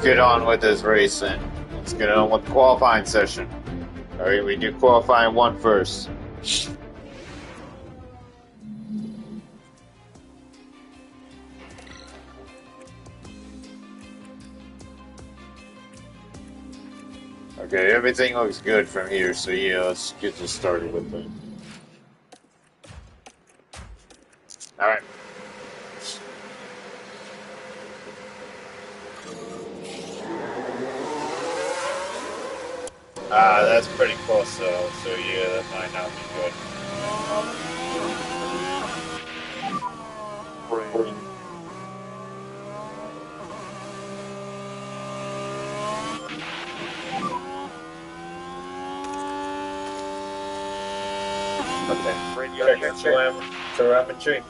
Get on with this race then. Let's get on with the qualifying session. Alright, we do qualifying one first. Okay, everything looks good from here, so yeah, let's get this started with it. Alright. That's pretty close though, so yeah, that might not be good. Okay, check your telemetry.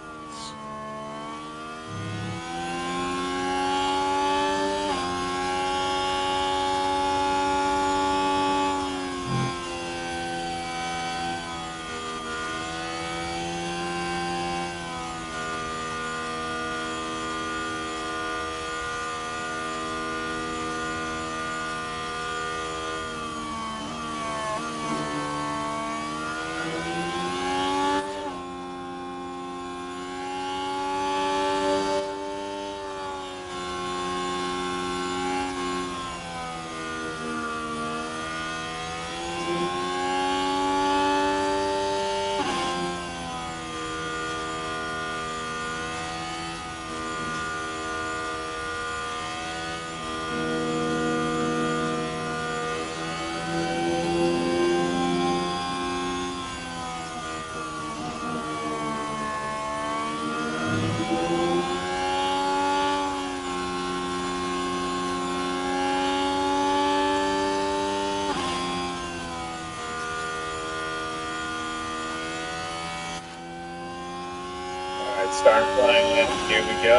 Start flying in. Here we go.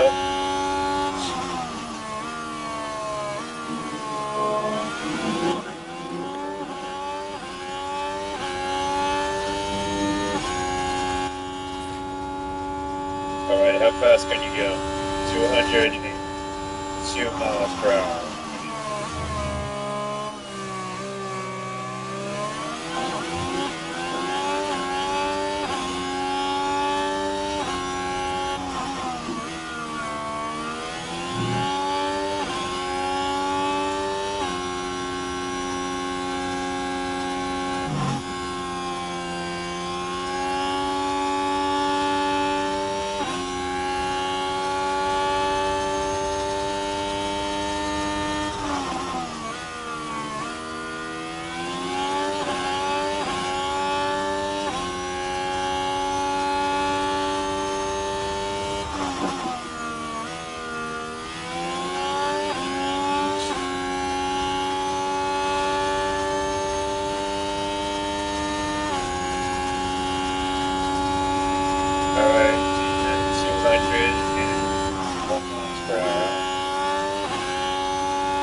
Alright, how fast can you go? 202 miles per hour.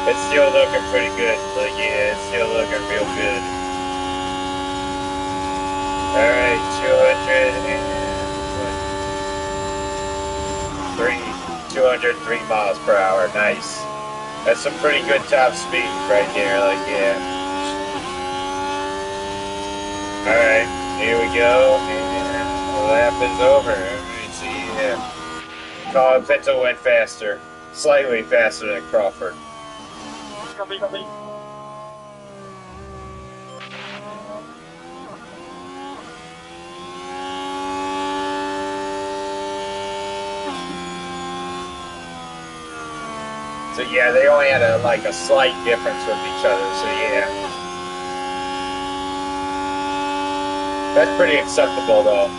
It's still looking pretty good. Like, yeah, it's still looking real good. Alright, 203 miles per hour. Nice. That's some pretty good top speed right there. Like, yeah. Alright, here we go. And the lap is over. Alright, see, yeah. Colin Pinto went faster. Slightly faster than Crawford. Copy. So yeah, they only had a slight difference with each other. So yeah, that's pretty acceptable though.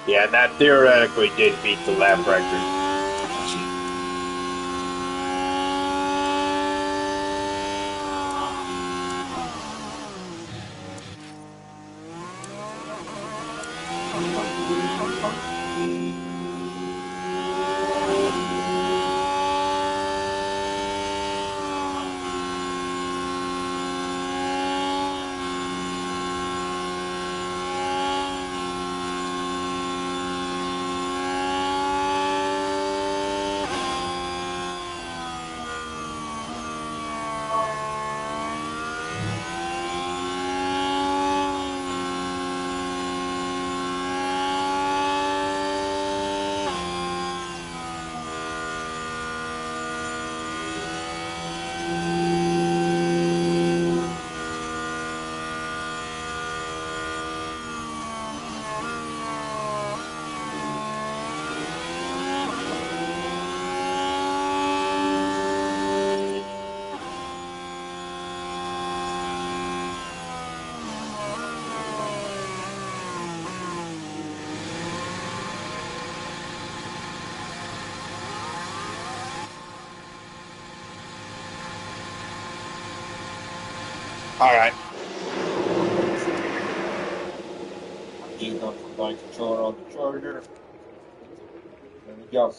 Yeah, that theoretically did beat the lap record. All right. Gave up the flight controller on the charger. There we go.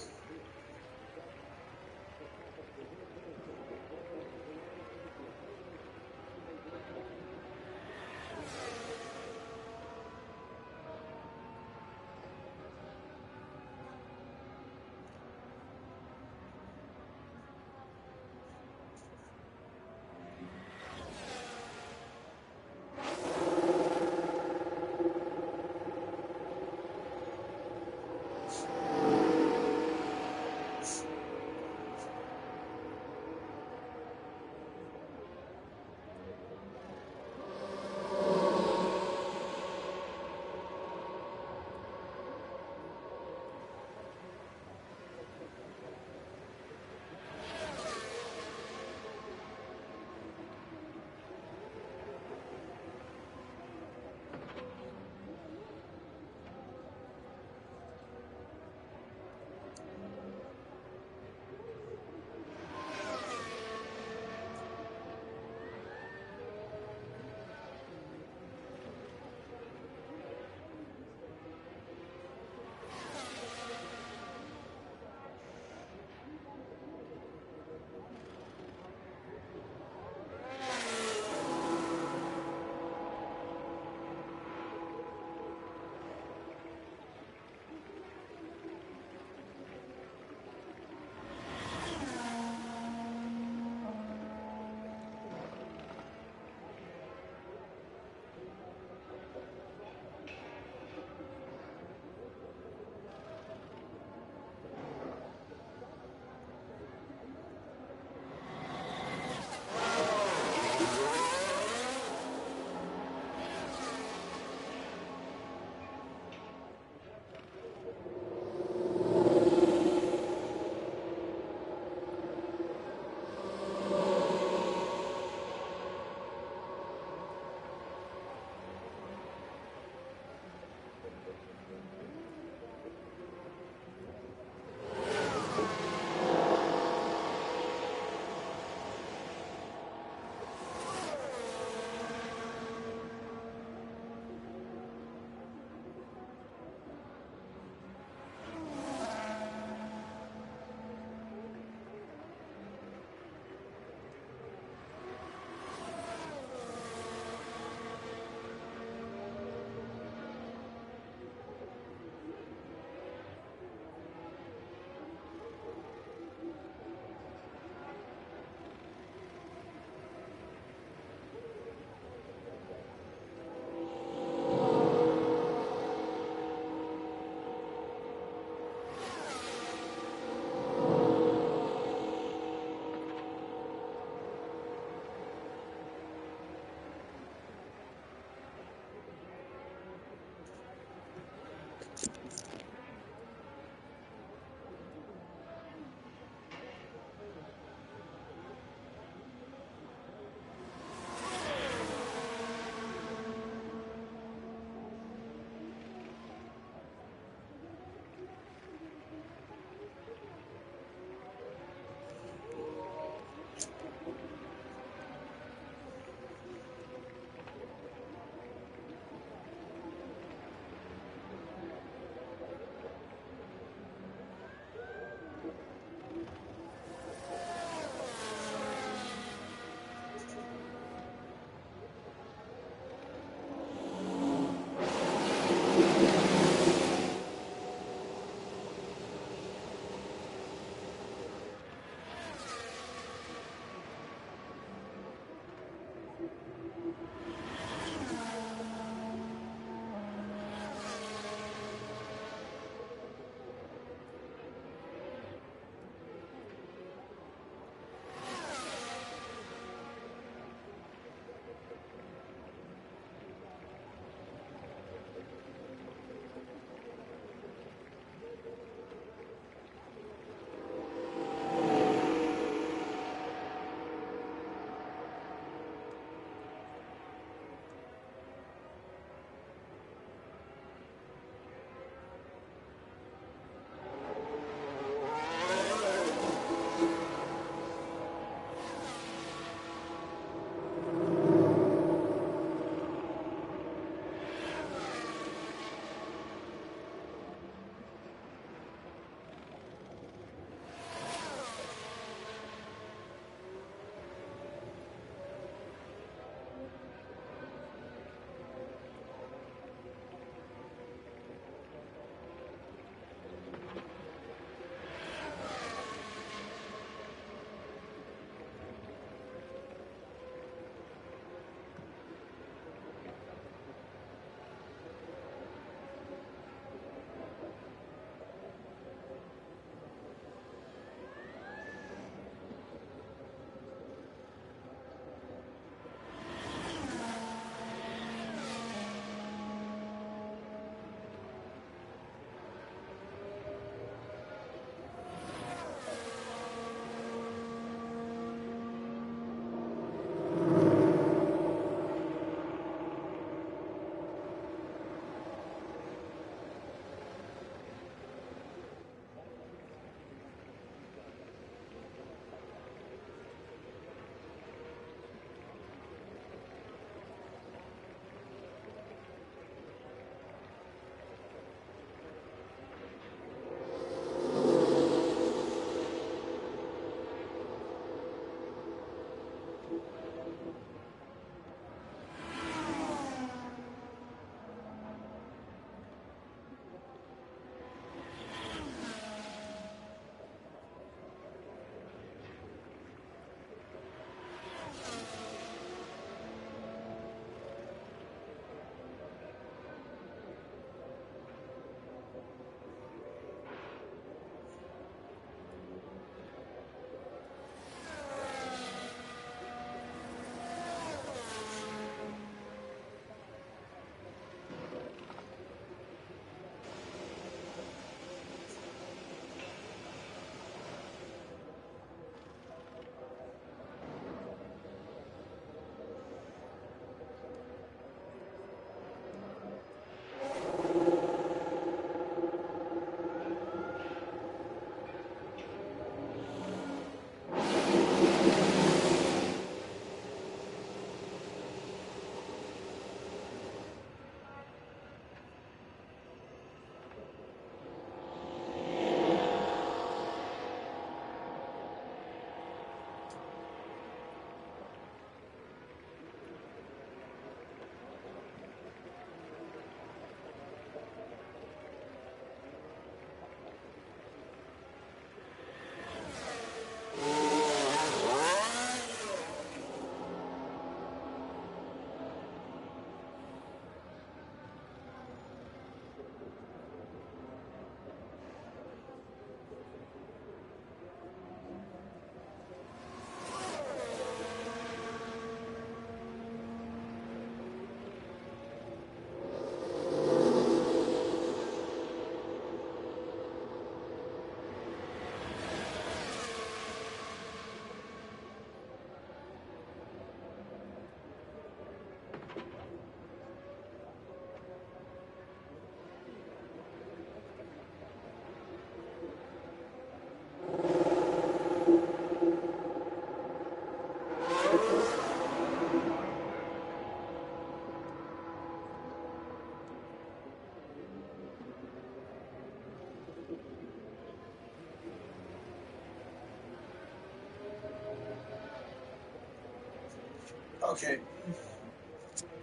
Okay.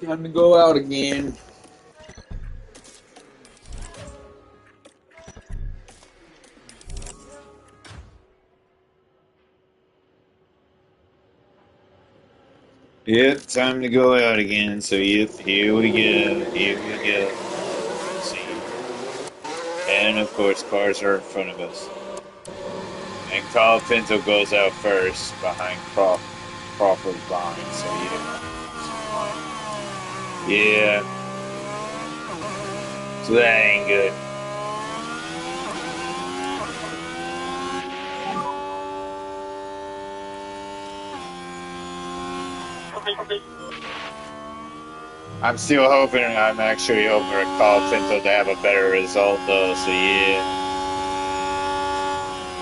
Time to go out again. Yep, time to go out again. So yep, here we go. Here we go. See. And of course, cars are in front of us. And Colapinto goes out first behind Crawford's behind. So yeah. Yeah. So that ain't good. I'm still hoping, I'm actually hoping for Colapinto to have a better result though. So yeah.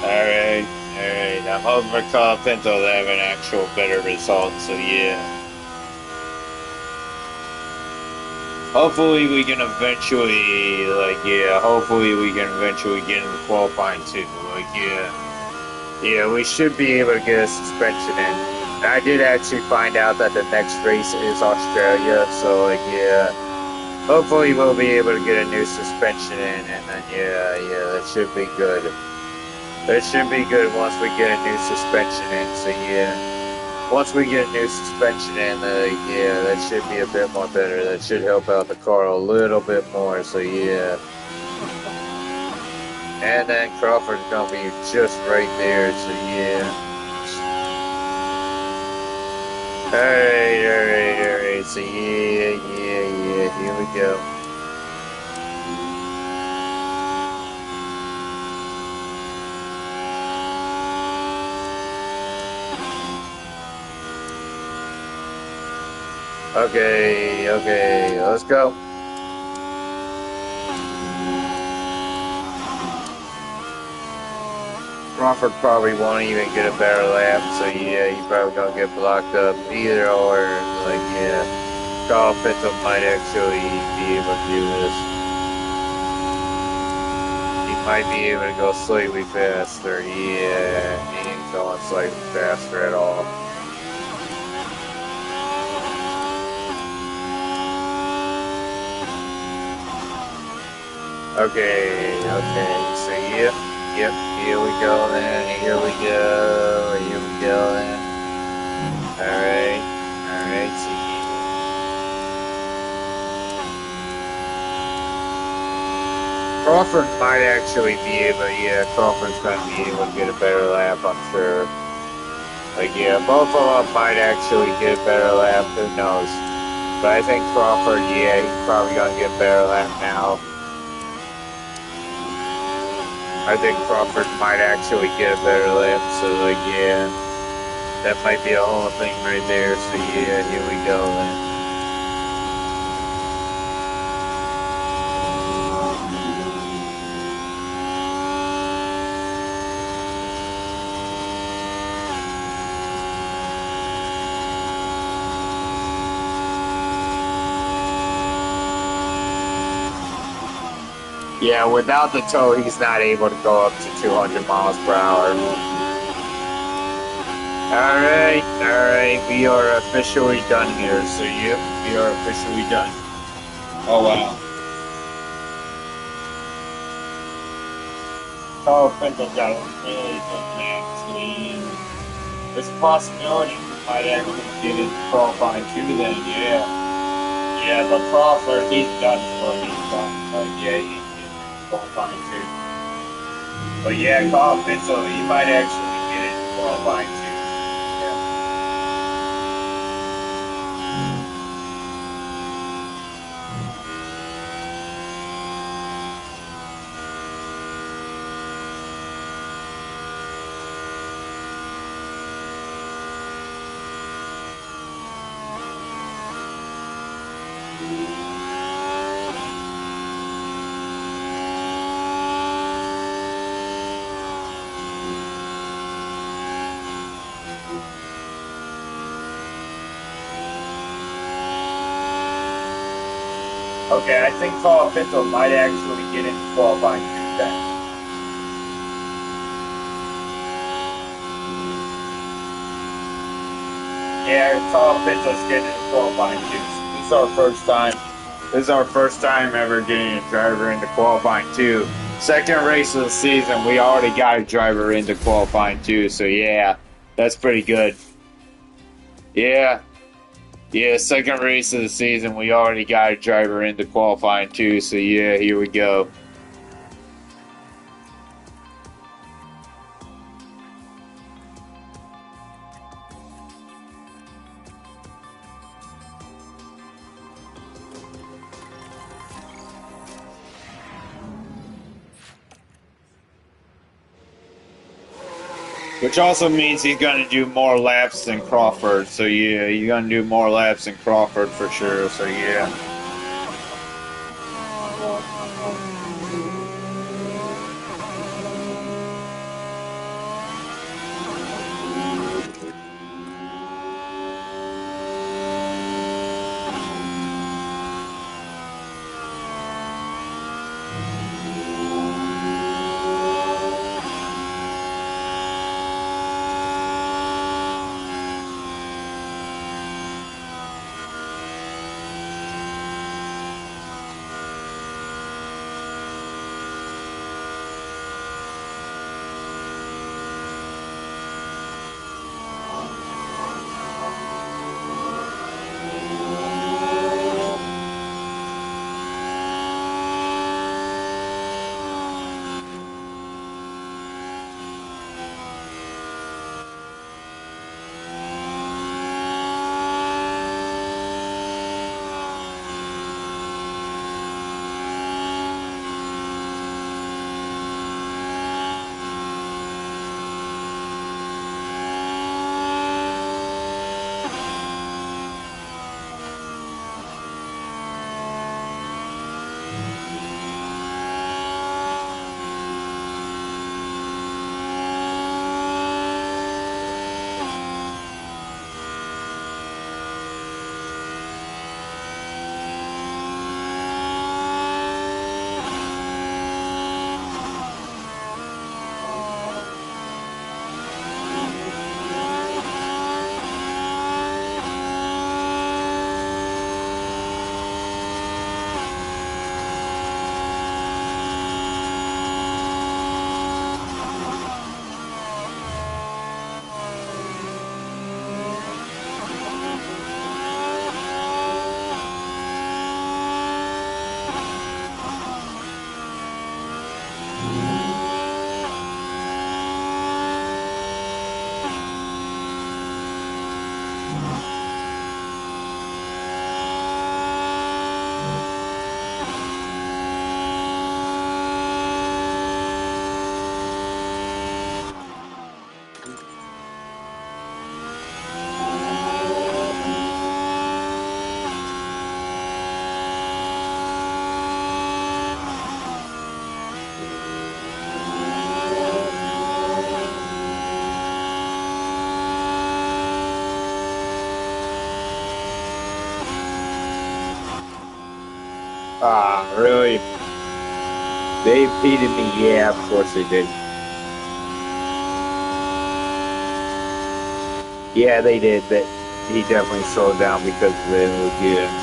Alright. Alright. I'm hoping for Colapinto to have an actual better result. So yeah. Hopefully we can eventually, like, yeah, hopefully we can eventually get into qualifying too. Like, yeah. Yeah, we should be able to get a suspension in. I did actually find out that the next race is Australia, so, like, yeah. Hopefully we'll be able to get a new suspension in, and then, yeah, that should be good. That should be good once we get a new suspension in, so, yeah. Once we get a new suspension in, yeah, that should be a bit more better. That should help out the car a little bit more, so yeah. And then Crawford's gonna be just right there, so yeah. Alright, so yeah, here we go. Okay, let's go. Crawford probably won't even get a better lap, so yeah, he's probably gonna get blocked up. Either or, like, yeah. Carl Pinto might actually be able to do this. He might be able to go slightly faster. Yeah, he ain't going slightly faster at all. Okay, so yep, here we go then, here we go then. Alright, see. Crawford might actually be able, yeah, Crawford's gonna be able to get a better lap, I'm sure. Like, yeah, both of them might actually get a better lap, who knows. But I think Crawford, yeah, he's probably gonna get a better lap now. I think Crawford might actually get a better lap, so like, yeah. That might be a whole thing right there, so yeah, here we go then. Yeah, without the toe, he's not able to go up to 200 miles per hour. Alright, we are officially done here, so yep, we are officially done. Oh wow. Carl Pinto got a really good man. There's a possibility we might actually get into qualifying too then, yeah. Yeah, but Crawford, he's done for me. Yeah, he's qualifying too. But yeah, Carl Pinto, he might actually get into qualifying too. Okay, I think Carl Pinto might actually get into qualifying too then. Yeah, Carl Pinto's getting into qualifying too. This is our first time. This is our first time ever getting a driver into qualifying too. Second race of the season, we already got a driver into qualifying too. So yeah, that's pretty good. Yeah, yeah. Second race of the season, we already got a driver into qualifying too. So yeah, here we go. Which also means he's going to do more laps than Crawford. So yeah, he's going to do more laps than Crawford for sure. So yeah. Ah, really? They impeded me. Yeah, of course they did. Yeah, they did. That he definitely slowed down because of it. Yeah.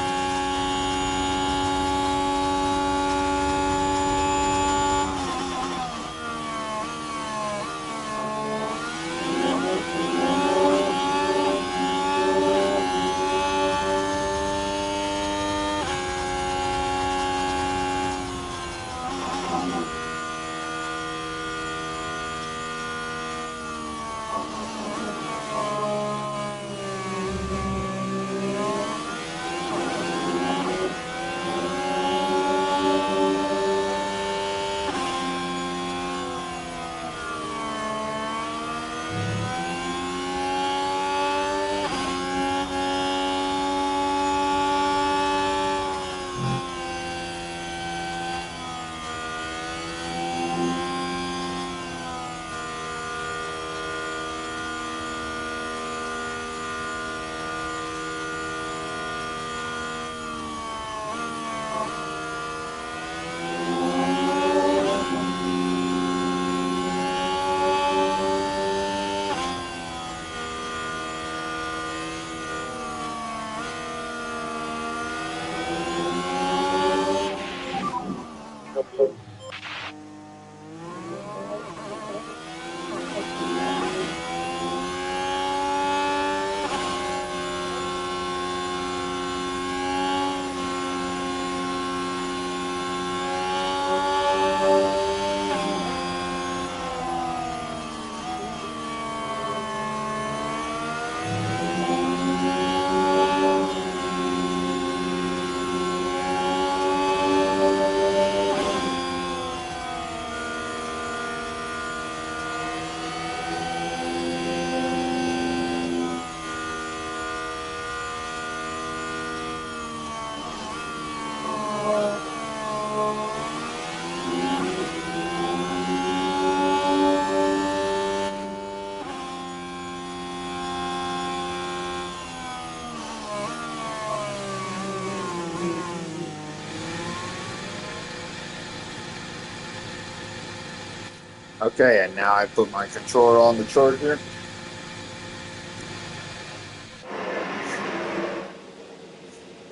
Okay, and now I put my controller on the charger.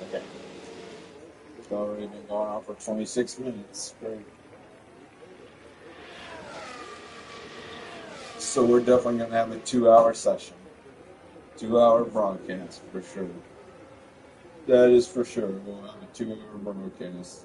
Okay. It's already been going on for 26 minutes. Great. So we're definitely going to have a 2-hour session. 2-hour broadcast for sure. That is for sure. We'll have a 2-hour broadcast.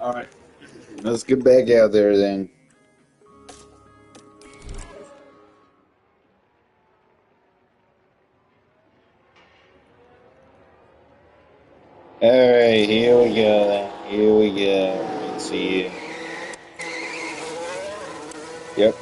All right, let's get back out there then. All right, here we go then. Here we go. Let's see. Yep.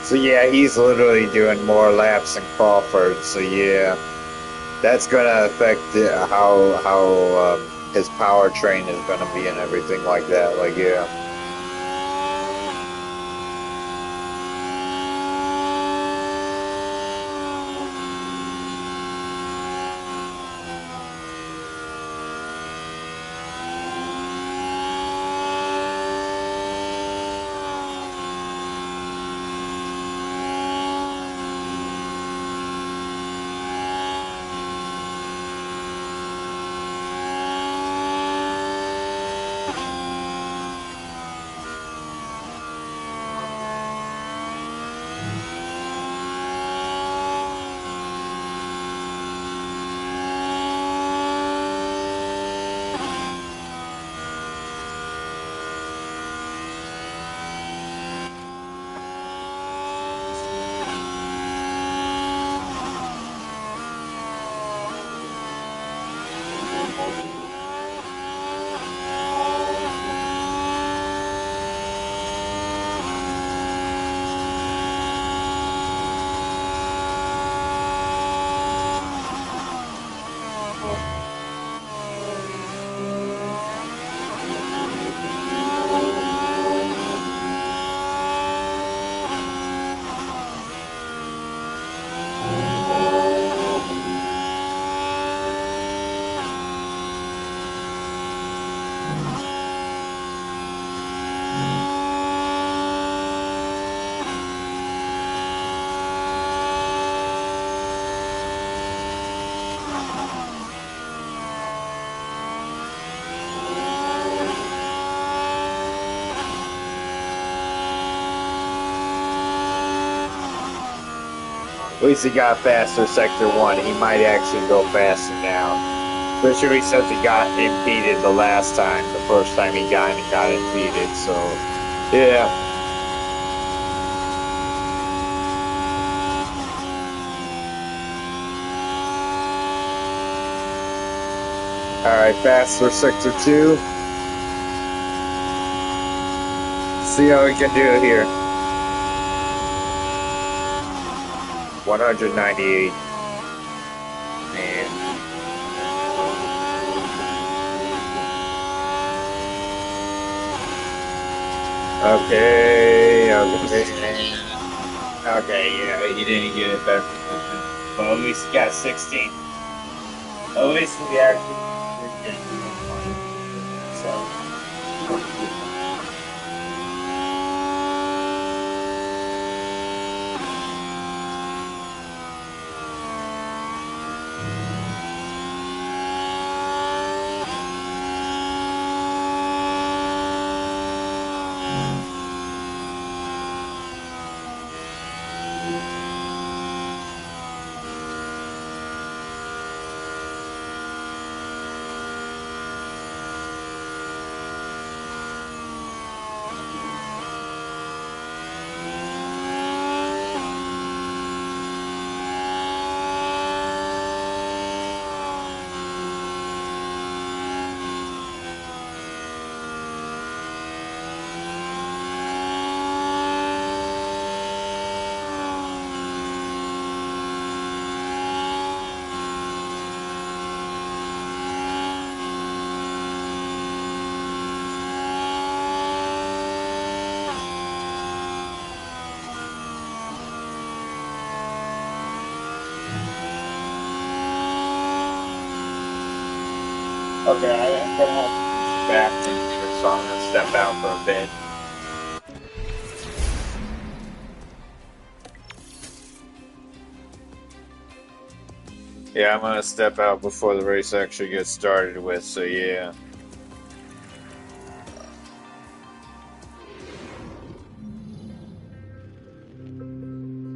So yeah, he's literally doing more laps than Crawford. So yeah, that's gonna affect how his powertrain is gonna be and everything like that. Like yeah. At least he got faster sector 1. He might actually go faster now. Especially since he got impeded the last time, the first time he got impeded. So, yeah. Alright, faster sector 2. See how we can do here. 198. Man. Okay. Okay, yeah, he didn't get it better position. But at least he got 16. At least we actually did get so. Okay, I'm gonna have to back in here, so I'm gonna step out for a bit. Yeah, I'm gonna step out before the race actually gets started with, so yeah.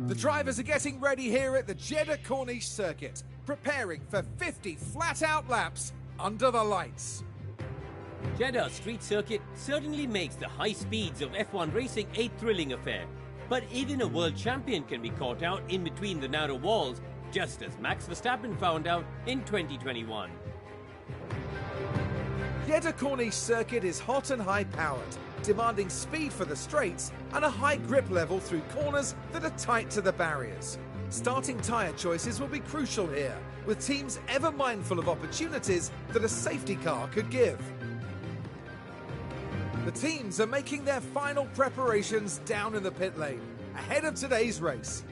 The drivers are getting ready here at the Jeddah Corniche circuit, preparing for 50 flat-out laps under the lights. Jeddah Street Circuit certainly makes the high speeds of F1 racing a thrilling affair. But even a world champion can be caught out in between the narrow walls, just as Max Verstappen found out in 2021. Jeddah Corniche circuit is hot and high-powered, demanding speed for the straights and a high grip level through corners that are tight to the barriers. Starting tyre choices will be crucial here, with teams ever mindful of opportunities that a safety car could give. The teams are making their final preparations down in the pit lane, ahead of today's race.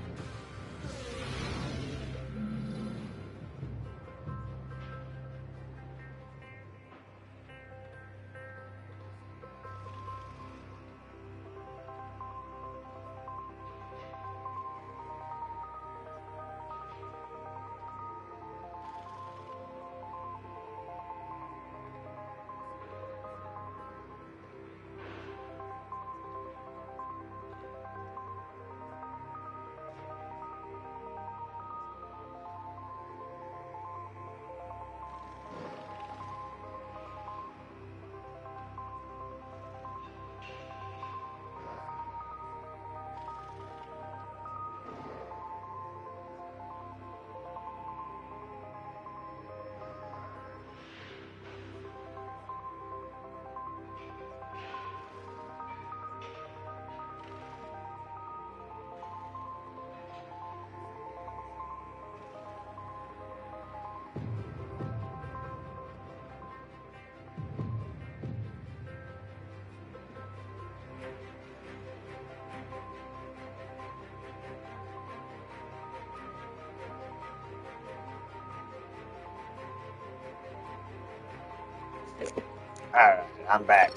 Alright, I'm back.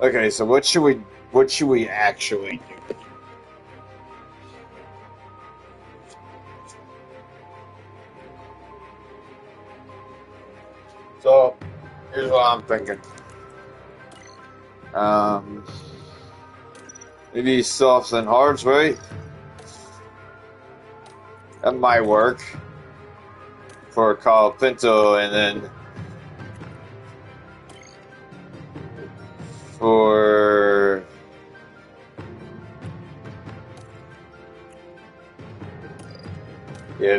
Okay, so what should we actually do? So here's what I'm thinking. Maybe softs and hards, right? That might work for Carl Pinto, and then for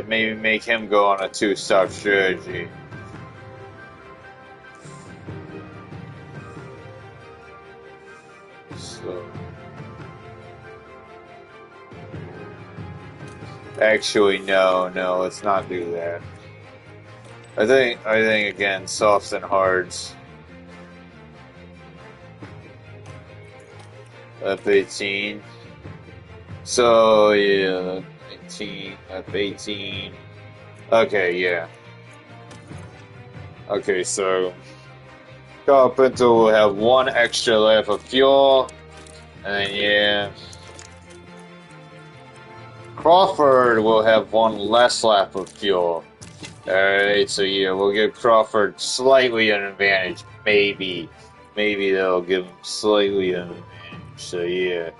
maybe make him go on a two-stop strategy. So actually, no, let's not do that. I think again, softs and hards. F18. So yeah, 18, F18. Okay, yeah. Okay, so Carl Pinto will have one extra lap of fuel, and then yeah. Crawford will have one less lap of fuel. Alright, so yeah, we'll give Crawford slightly an advantage. Maybe they'll give him slightly an advantage. So yeah.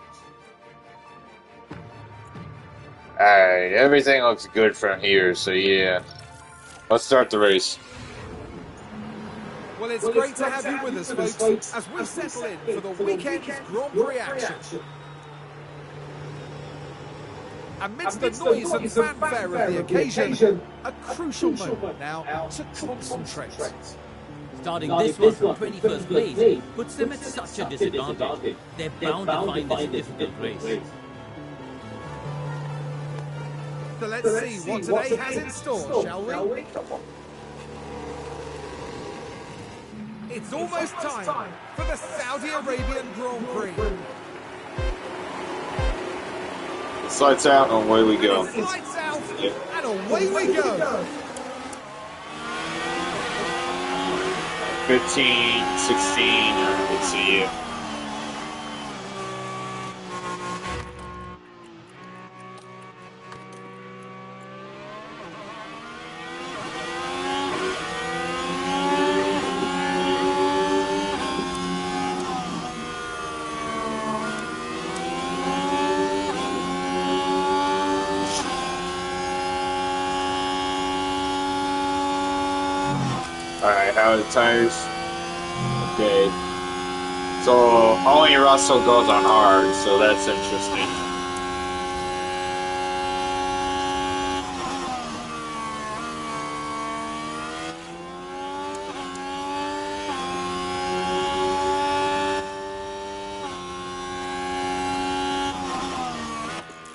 Alright, everything looks good from here, so yeah. Let's start the race. Well, it's great to have you with us, folks, as we settle in for the weekend's Grand Prix action. Amidst the noise and fanfare of the occasion, a crucial moment now to concentrate. Starting this one from 21st place puts them at such a disadvantage. They're bound to find this a difficult race. So let's see what today has in store, shall we? It's almost time for the Saudi Arabian Grand Prix. Lights out and away we go. Lights out and away we go. 15, 16, let's see. Alright, how are the tires? Okay. So, only Russell goes on hard, so that's interesting.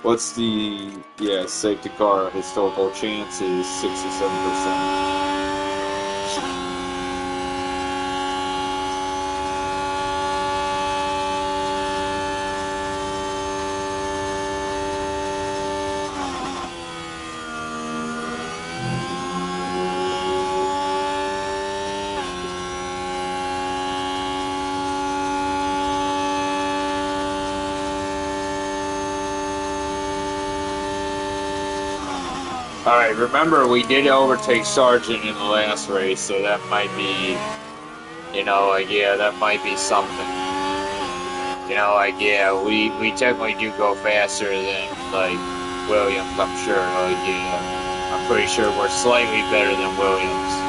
What's the, safety car historical chance is 67%. Alright, remember we did overtake Sargent in the last race, so that might be, that might be something. We technically do go faster than, Williams, I'm sure. I'm pretty sure we're slightly better than Williams.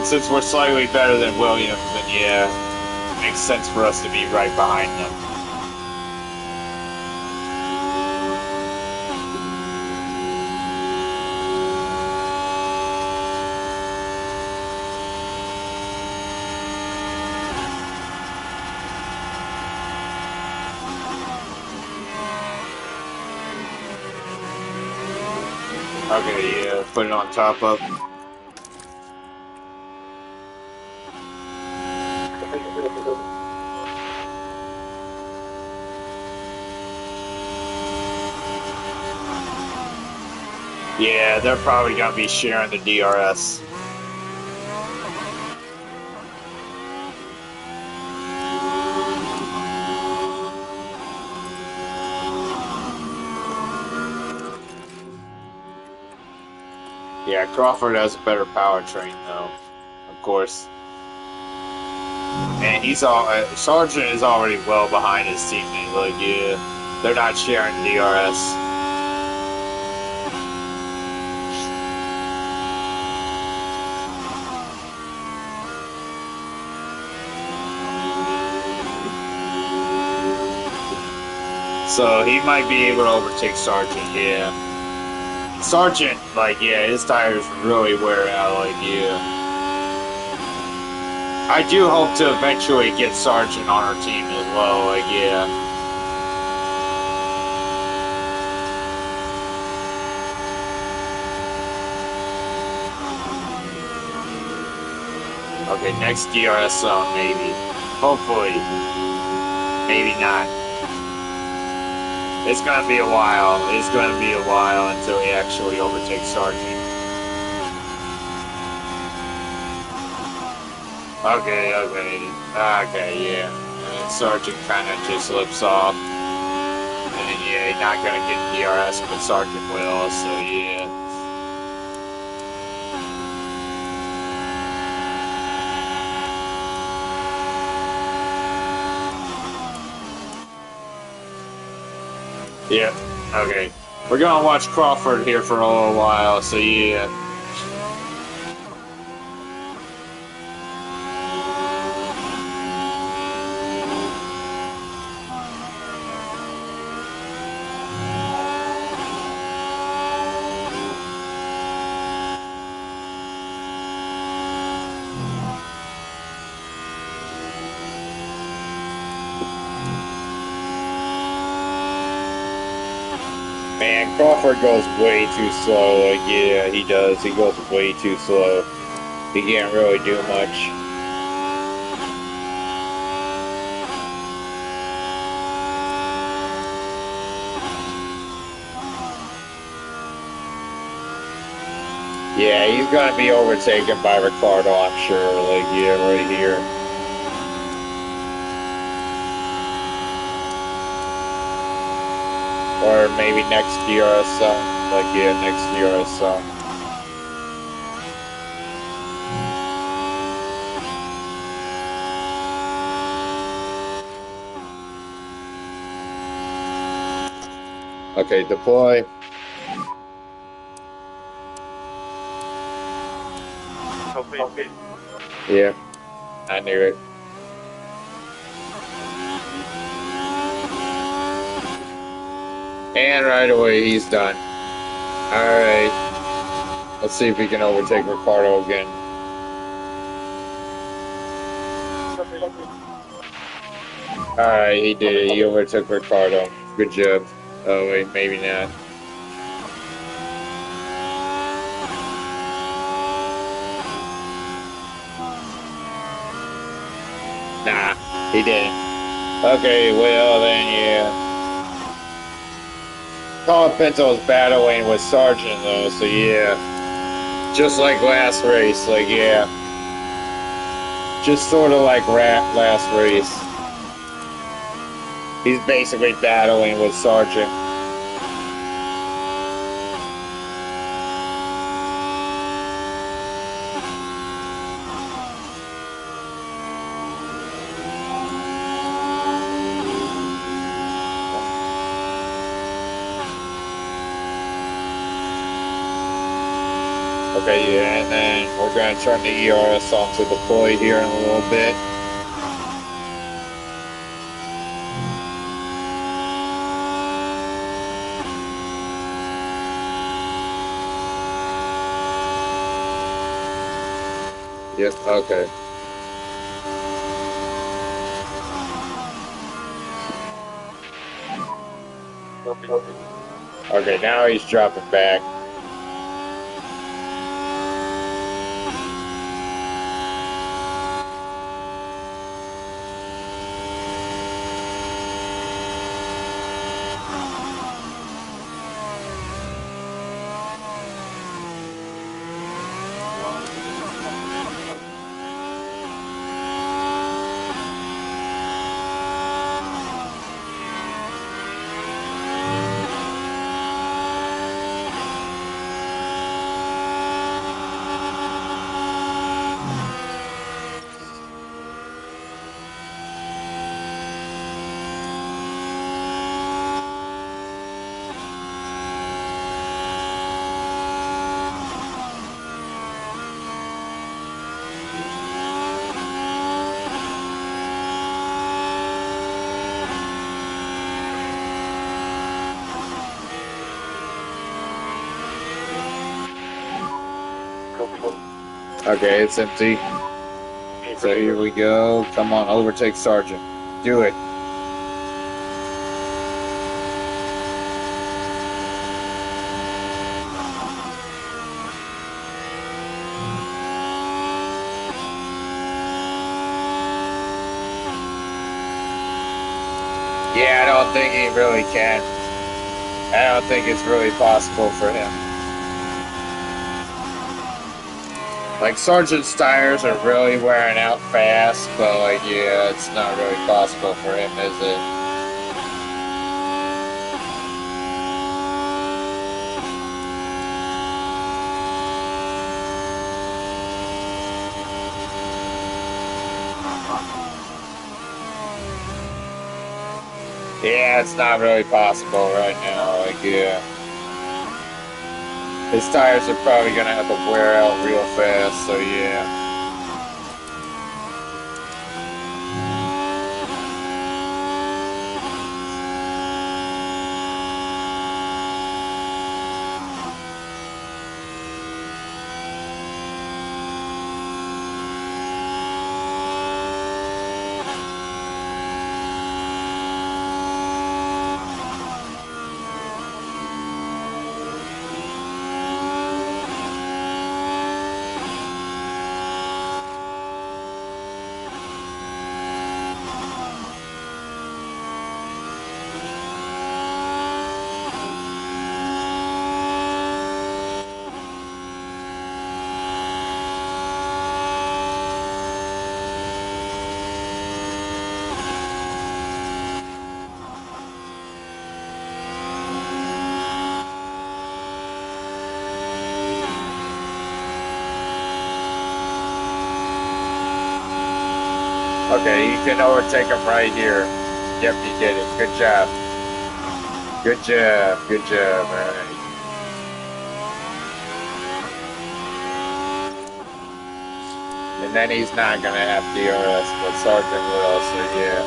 Since we're slightly better than Williams, then it makes sense for us to be right behind them. Okay, put it on top up. Yeah, they're probably going to be sharing the DRS. Yeah, Crawford has a better powertrain, though, of course. And Sargent is already well behind his teammate. They're not sharing the DRS. So he might be able to overtake Sargent, Sargent, his tires really wear out, I do hope to eventually get Sargent on our team as well, Okay, next DRS zone, maybe. Hopefully. Maybe not. It's gonna be a while. It's gonna be a while until he actually overtakes Sargent. Okay, and Sargent kind of just slips off. And he's not gonna get DRS, but Sargent will, so Yeah. Okay. We're gonna watch Crawford here for a little while, so yeah. Man, Crawford goes way too slow. Like, yeah, he does. He goes way too slow. He can't really do much. Yeah, he's gonna be overtaken by Ricardo, I'm sure. Like, yeah, right here. Or maybe next year or something. Like, yeah, next year or something. Okay, deploy. Yeah, I knew it. And right away, he's done. Alright. Let's see if he can overtake Ricardo again. Alright, he did it. He overtook Ricardo. Good job. Oh, wait, maybe not. Nah, he didn't. Okay, well then, yeah. Colapinto is battling with Sargent though, so yeah. Just like last race, like yeah. Just sort of like last race. He's basically battling with Sargent. Okay, yeah, and then we're going to turn the ERS on to deploy here in a little bit. Yep, okay. Okay, now he's dropping back. Okay, it's empty. So here we go. Come on, overtake Sargent. Do it. Yeah, I don't think he really can. I don't think it's really possible for him. Like, Sargent's tires are really wearing out fast, but, like, yeah, it's not really possible for him, is it? Yeah, it's not really possible right now. Like, yeah. His tires are probably gonna have to wear out real fast, so yeah. Okay, you can overtake him right here. Yep, you did it. Good job. Good job. Good job. All right. And then he's not going to have DRS, but Sergeant will, so yeah.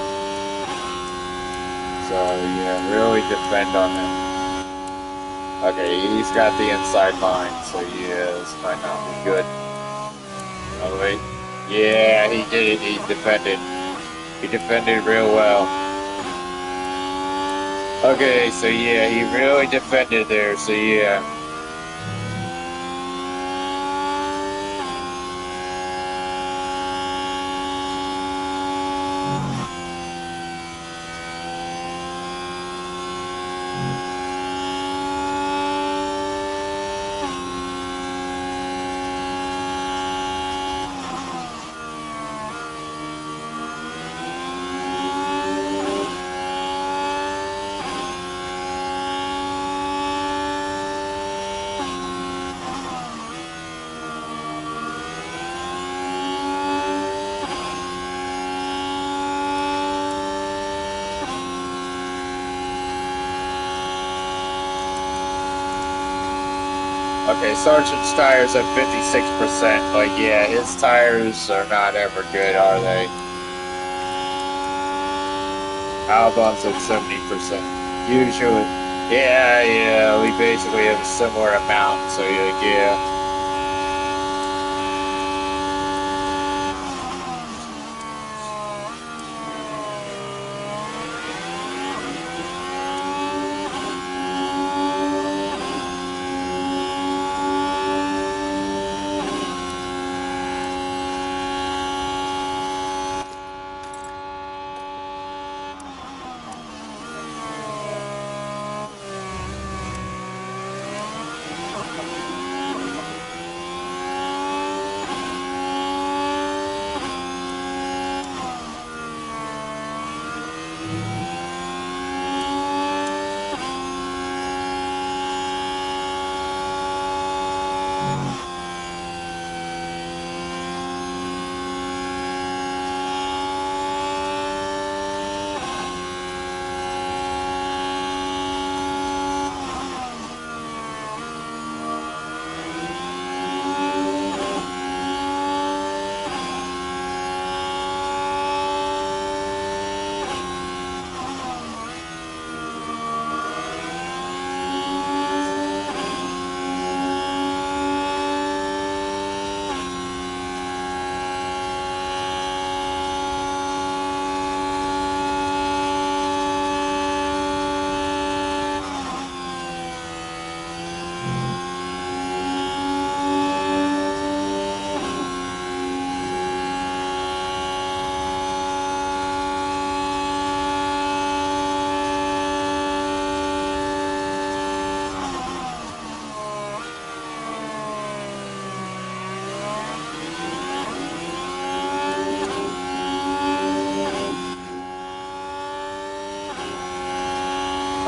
So, yeah, really defend on him. Okay, he's got the inside line, so yeah, this might not be good. Oh, wait. Yeah, he did. He defended. He defended real well. Okay, so yeah, he really defended there, so yeah. Okay, Sergeant's tires at 56%. Like, yeah, his tires are not ever good, are they? Albon's at 70%. Usually. Yeah, we basically have a similar amount, so yeah.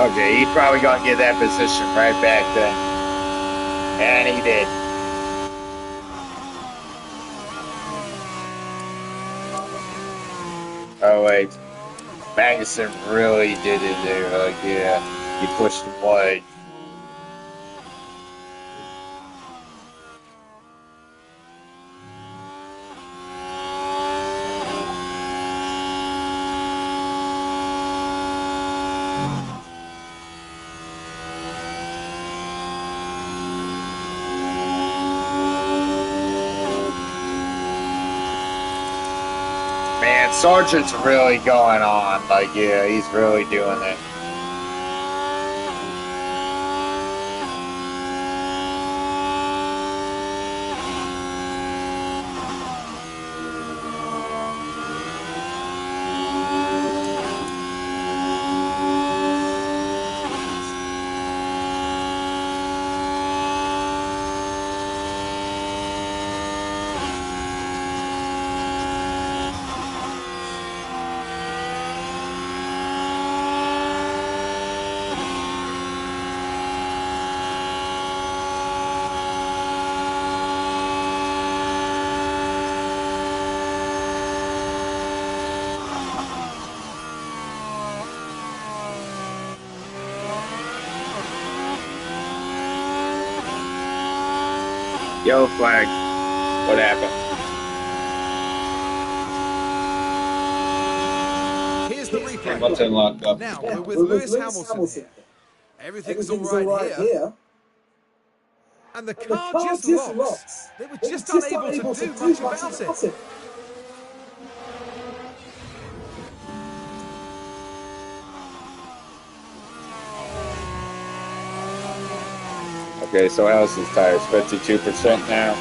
Okay, he's probably gonna get that position right back then. And he did. Oh, wait. Magnussen really did it there. Like, yeah, he pushed him wide. Man, Sargent's really going on. Like, yeah, he's really doing it. Yellow flag. What happened? Here's the replay. Hamilton locked up. Now we're with Lewis Hamilton here. Everything's all right here. And the car just locked. They were just unable to do much about it. Okay, so Allison's tires 52% now.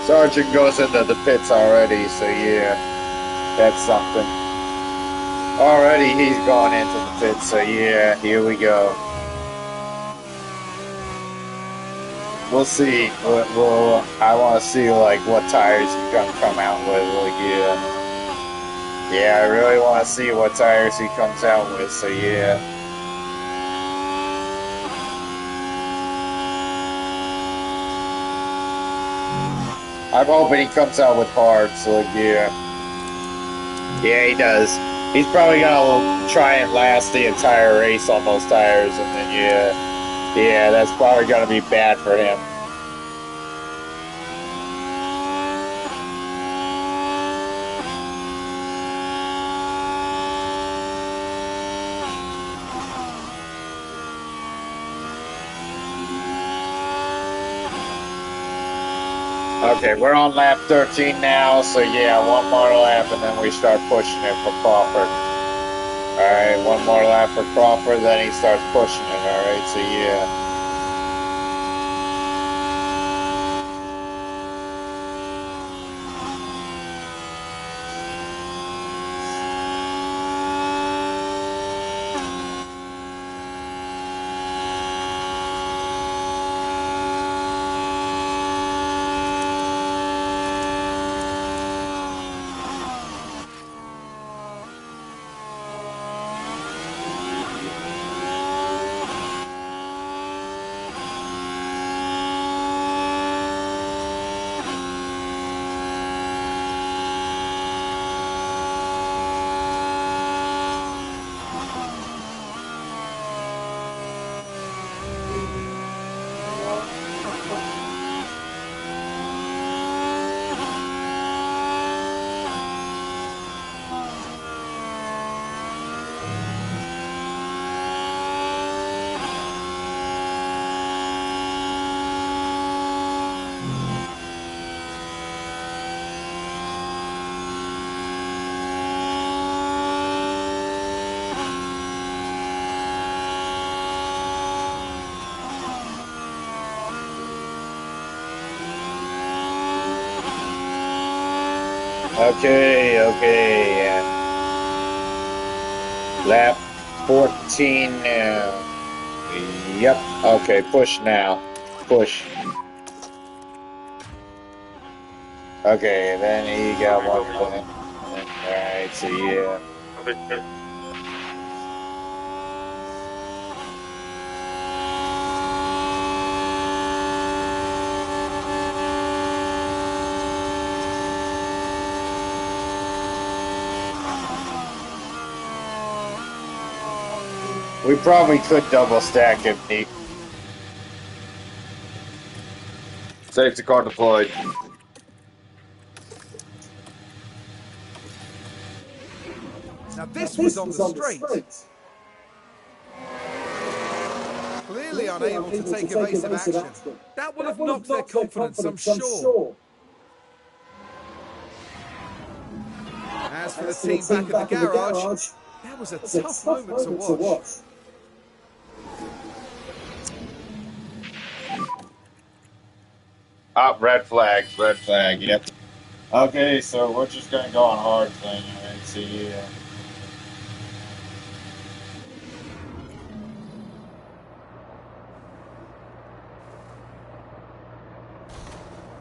Sargent goes into the pits already, so yeah, that's something. Already he's going into the pits, so yeah, here we go. We'll see. I want to see like what tires he's gonna come out with. Like, yeah, I really want to see what tires he comes out with. So yeah. I'm hoping he comes out with hards, like, yeah. Yeah, he does. He's probably gonna try and last the entire race on those tires, and then, yeah, that's probably gonna be bad for him. Okay, we're on lap 13 now, so yeah, one more lap and then we start pushing it for Crawford. Alright, one more lap for Crawford, then he starts pushing it, alright, so yeah. Okay, okay. Lap 14 now. Yep. Okay, push now. Push. Okay, then he got one lap. Alright, so yeah. We probably could double stack him, Nick. Safety car deployed. Now this was on the straight. Clearly unable to take evasive action. That would have knocked their confidence, I'm sure. As for the team back at the garage, that was a tough moment to watch. Red flag, yep. Okay, so we're just gonna go on hard thing, alright, so yeah.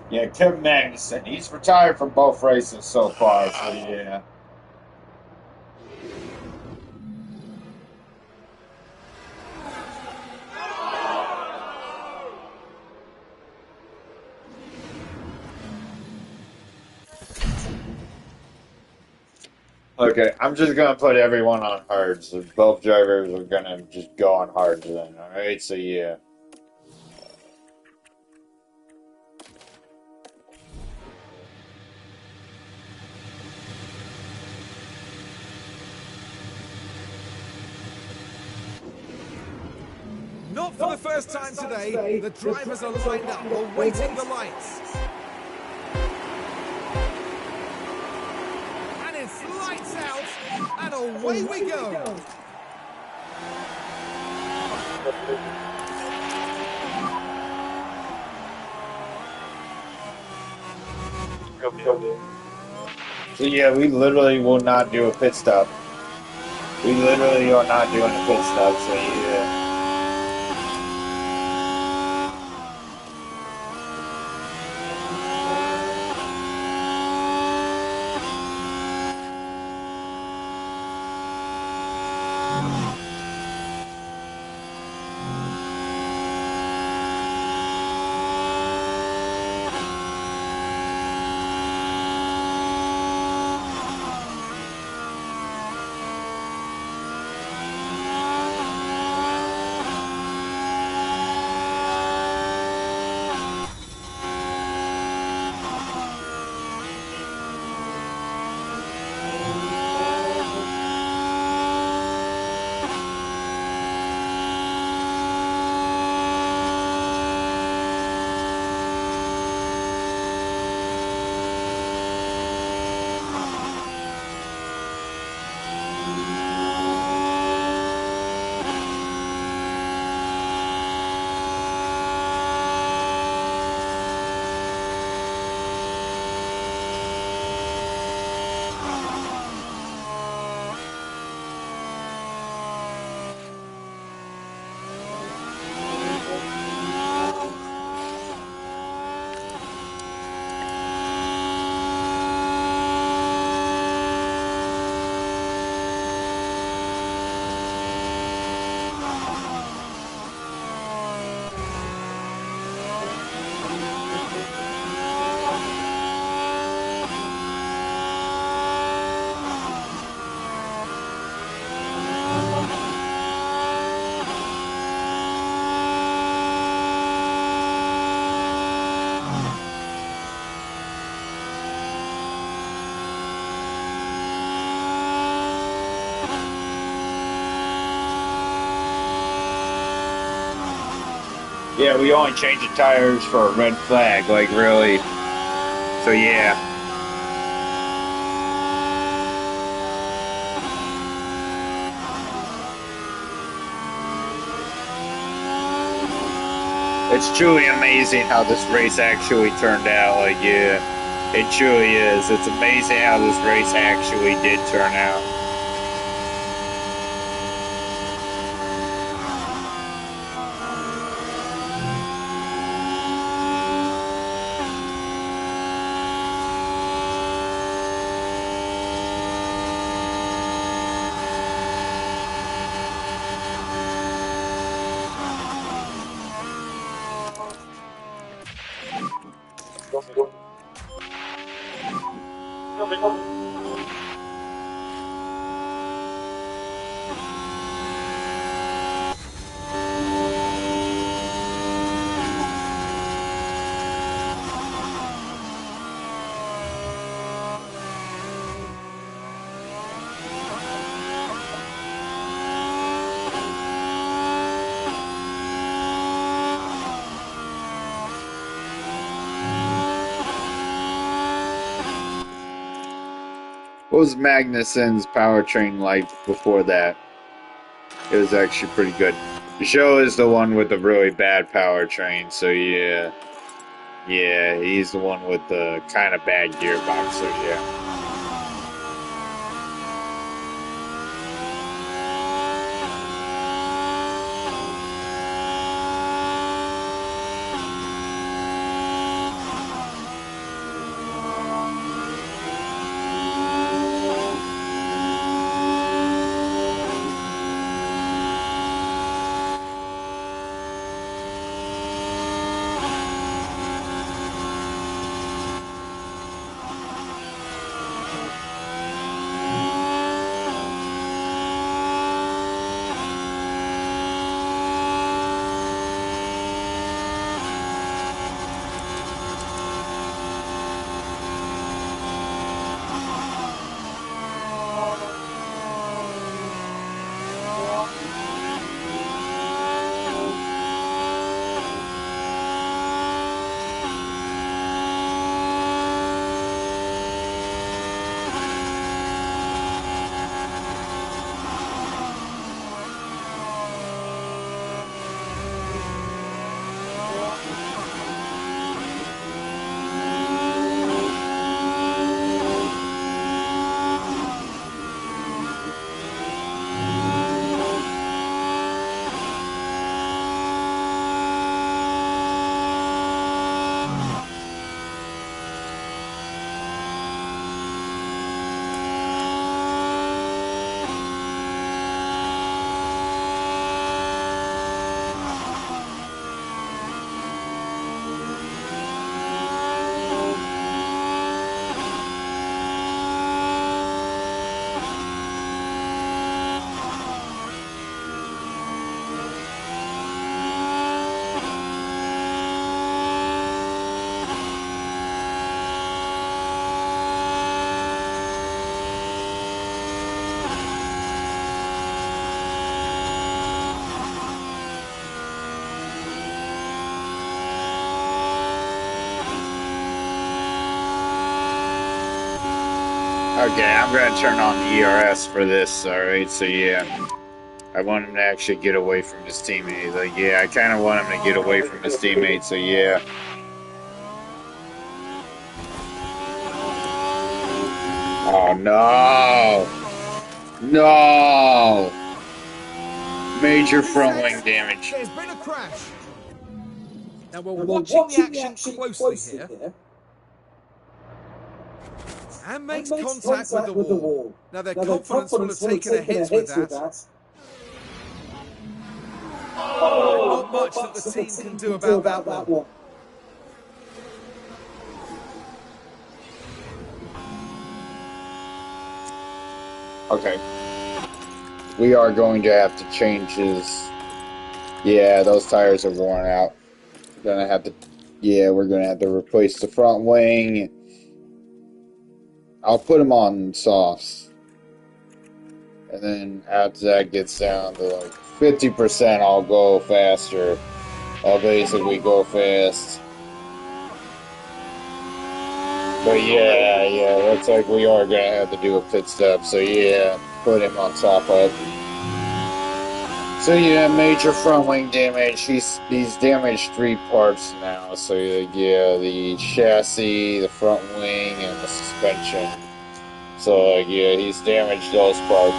Yeah, Kim Magnuson, he's retired from both races so far, so yeah. Okay, I'm just gonna put everyone on hard, so both drivers are gonna just go on hard then, alright, so yeah. Not for the first time today, the drivers are lined up, awaiting the lights. And it's lights out, and away we go. So yeah, we literally will not do a pit stop. We literally are not doing a pit stop, so yeah. Yeah, we only changed the tires for a red flag, like really. So yeah. It's truly amazing how this race actually turned out, like yeah. It truly is. It's amazing how this race actually did turn out. What was Magnussen's powertrain like before that? It was actually pretty good. Joe is the one with the really bad powertrain, so yeah. Yeah, he's the one with the kind of bad gearbox, so yeah. Okay, I'm gonna turn on the ERS for this, alright, so yeah. I want him to actually get away from his teammates. Like, yeah, I kinda want him to get away from his teammates, so yeah. Oh no! No! Major front wing damage. There's been a crash. Now we're watching the action closely here. And makes contact with the wall. Now their confidence will have taken a hit with that. Not much that the team can do about that one. Okay. We are going to have to change his... Yeah, those tires are worn out. We're gonna have to... Yeah, we're gonna have to replace the front wing. I'll put them on softs. And then after that gets down to like 50%, I'll go faster. I'll basically go fast. But yeah, looks like we are gonna have to do a pit stop. So yeah, put him on top of So yeah, major front wing damage. He's damaged 3 parts now. So yeah, the chassis, the front wing, and the suspension. So yeah, he's damaged those parts.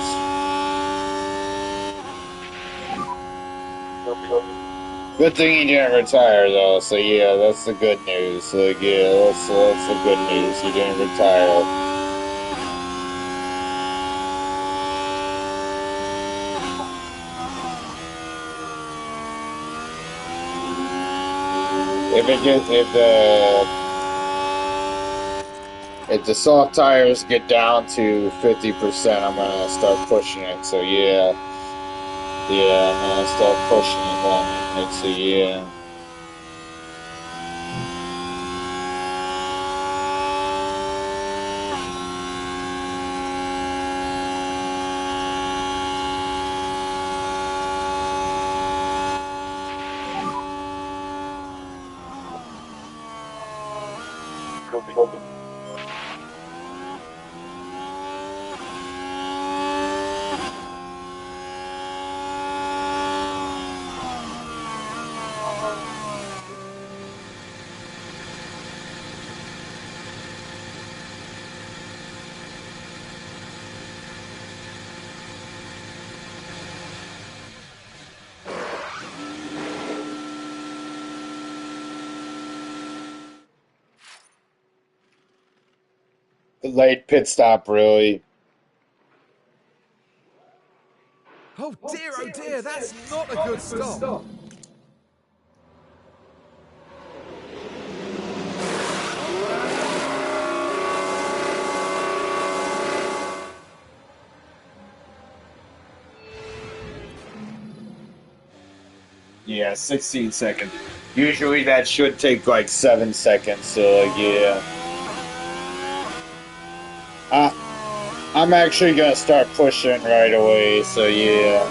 Good thing he didn't retire though. So yeah, that's the good news. So yeah, that's the good news. He didn't retire. If the soft tires get down to 50%, I'm gonna start pushing it. So yeah, I'm gonna start pushing it then. So yeah. Late pit stop, really. Oh dear, that's not a good stop. Yeah, 16 seconds. Usually that should take like 7 seconds, so yeah. I'm actually gonna start pushing right away, so yeah.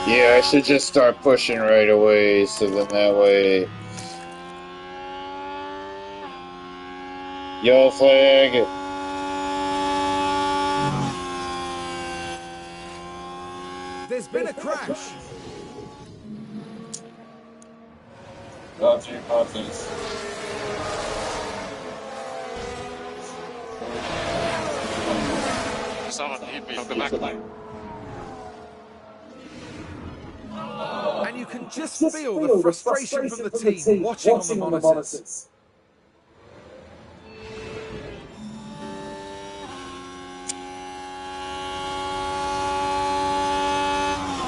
Yeah, I should just start pushing right away, so then that way. Yellow flag. There's been a crash. God's your confidence. Someone hit me from the back. And you can just feel the frustration from the team watching on the monitors.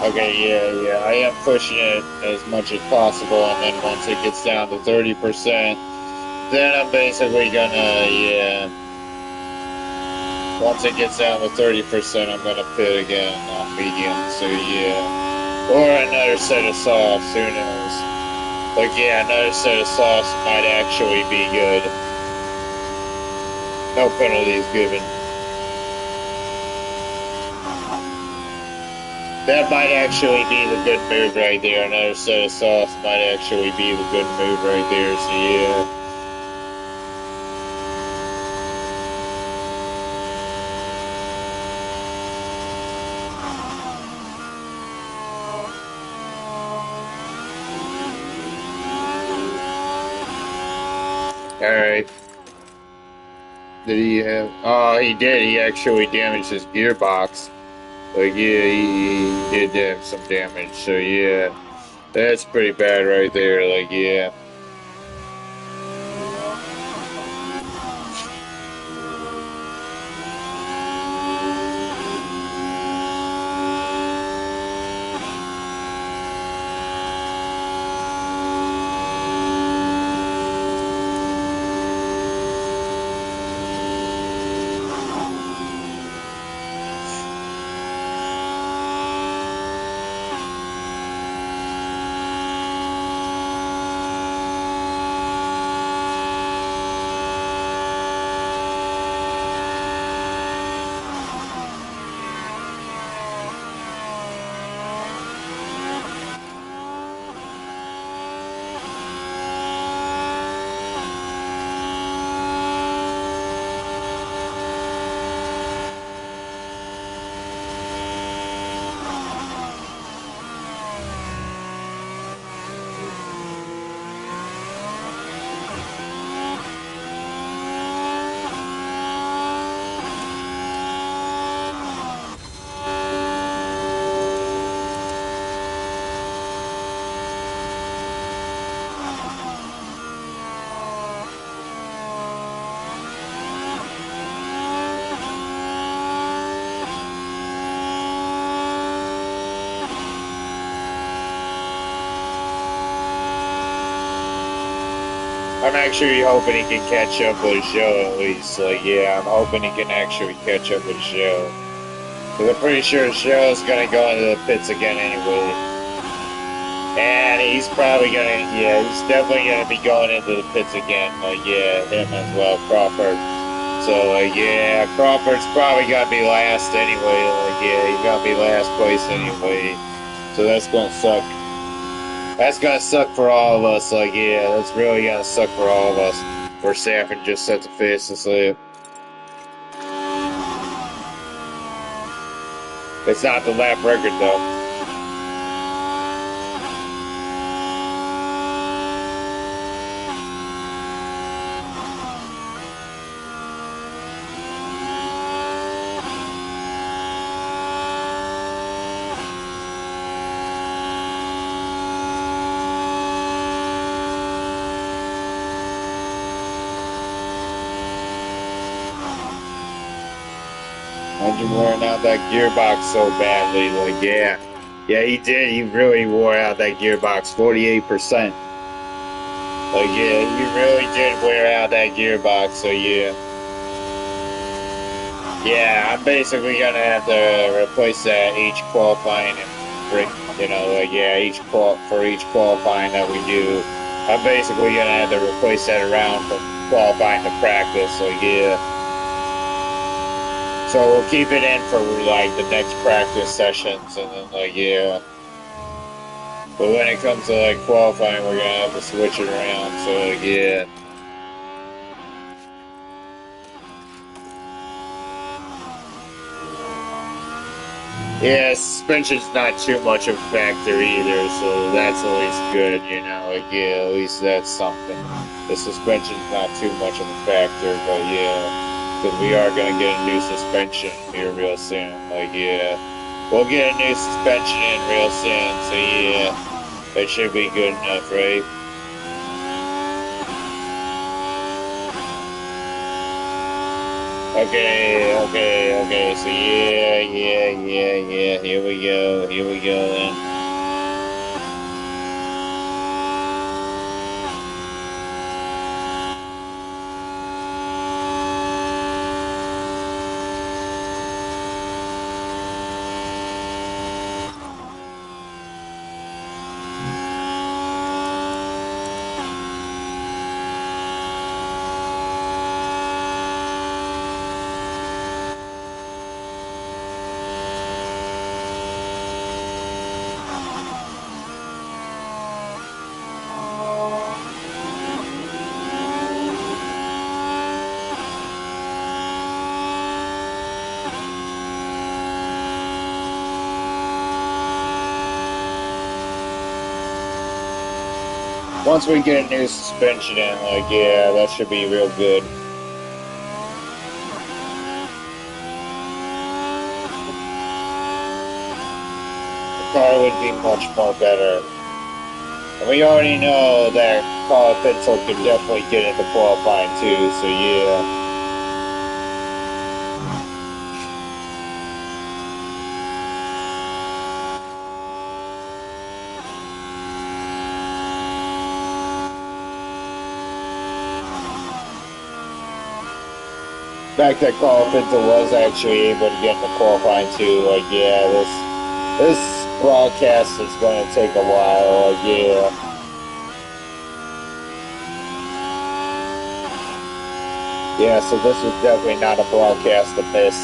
Okay, yeah, I am pushing it as much as possible, and then once it gets down to 30%, then I'm basically gonna, once it gets down to 30%, I'm gonna pit again on medium, so yeah. Or another set of softs, who knows. Like, yeah, another set of softs might actually be good. No penalties given. That might actually be the good move right there. Another set of softs might actually be the good move right there, so yeah. Alright. Did he have... Oh, he did. He actually damaged his gearbox. Like, yeah, he did have some damage, so yeah. That's pretty bad right there, like, yeah. I'm actually hoping he can catch up with the show at least. Like, yeah, I'm hoping he can actually catch up with the show. Because I'm pretty sure the show's gonna go into the pits again anyway. And he's probably gonna, yeah, he's definitely gonna be going into the pits again. Like, yeah, him as well, Crawford. So, like, yeah, Crawford's probably gonna be last anyway. Like, yeah, he's gonna be last place anyway. So that's gonna suck. That's gonna suck for all of us. Like, yeah, that's really gonna suck for all of us. Verstappen just set the face asleep. It's not the lap record though. Imagine wearing out that gearbox so badly. Like, yeah. Yeah, he did. He really wore out that gearbox 48%. Like, yeah, he really did wear out that gearbox, so yeah. Yeah, I'm basically gonna have to replace that each qualifying and break, you know, like, yeah, for each qualifying that we do. I'm basically gonna have to replace that around from qualifying to practice, so yeah. So we'll keep it in for like the next practice sessions and then like yeah. But when it comes to like qualifying we're gonna have to switch it around, so like yeah. Yeah, suspension's not too much of a factor either, so that's at least good, you know, like yeah, at least that's something. The suspension's not too much of a factor, but yeah. Because we are going to get a new suspension here real soon. Like, yeah. We'll get a new suspension in real soon. So, yeah. That should be good enough, right? Okay. So, yeah. Here we go then. Once we get a new suspension in, like, yeah, that should be real good. The car would be much more better. And we already know that Carl Pitzel can definitely get into qualifying too, so yeah. The fact that Carl Pitzel was actually able to get into qualifying too, like, yeah, this broadcast is going to take a while, like, yeah. Yeah, so this is definitely not a broadcast to miss.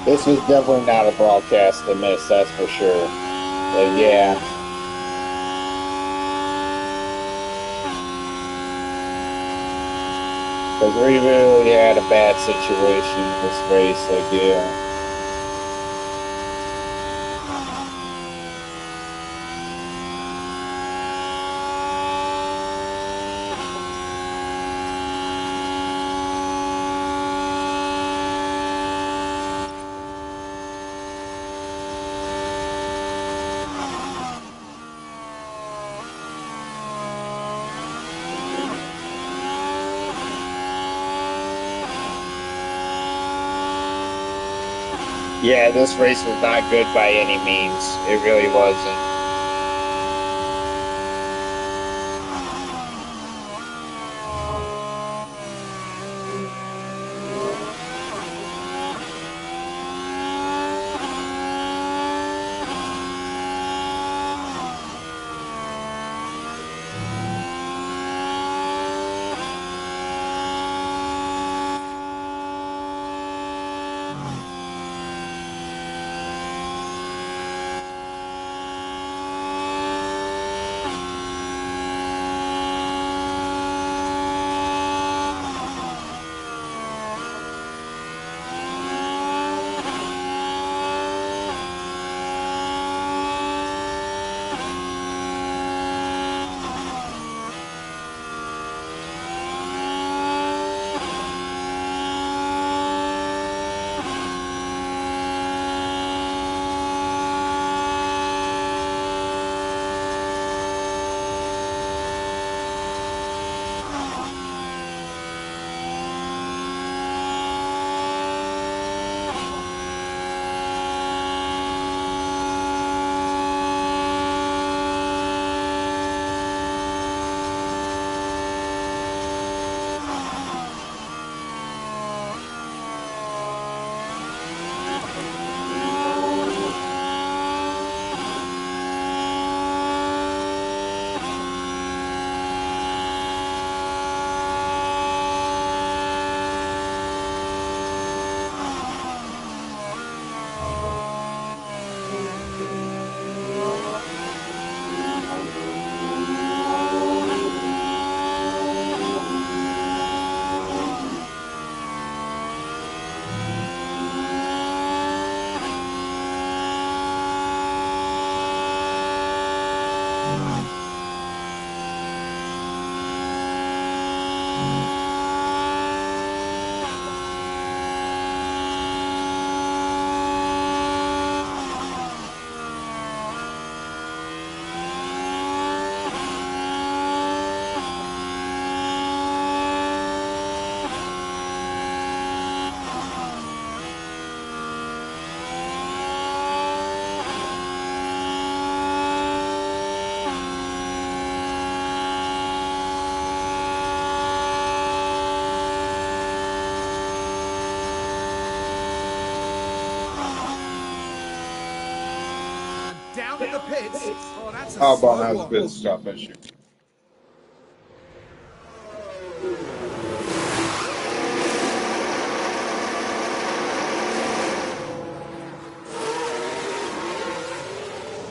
This was definitely not a broadcast to miss, that's for sure. But yeah. Because we really had a bad situation in this race, like, yeah. Yeah, this race was not good by any means. It really wasn't. Down at the pits. Oh, that's a Albon slow has a one. pit stop issue.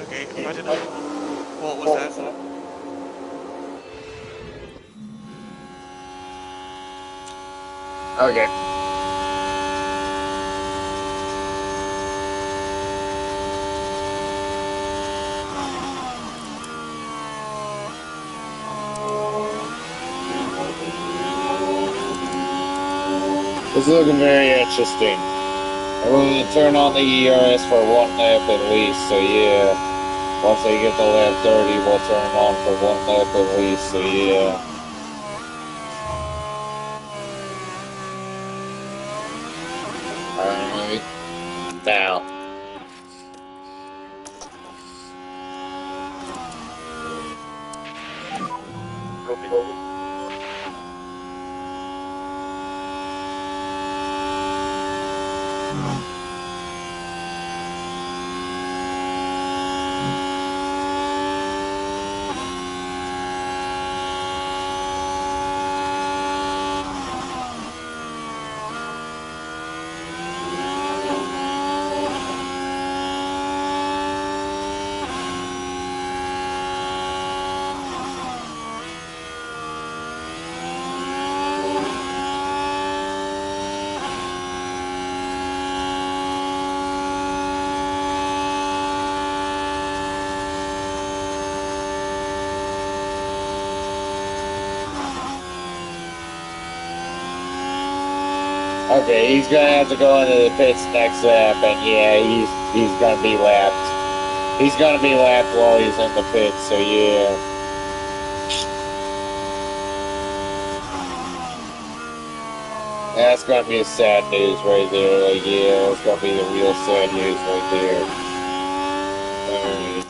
Okay, I don't know. What was that? Okay. It's looking very interesting. I'm going to turn on the ERS for one lap at least, so yeah. Once they get to lap 30, we'll turn it on for one lap at least, so yeah. Alright. Now. Okay, he's gonna have to go into the pits next lap, and yeah, he's gonna be lapped. He's gonna be lapped while he's in the pits, so yeah. That's gonna be a sad news right there. Like, yeah, that's gonna be the real sad news right there. Alright.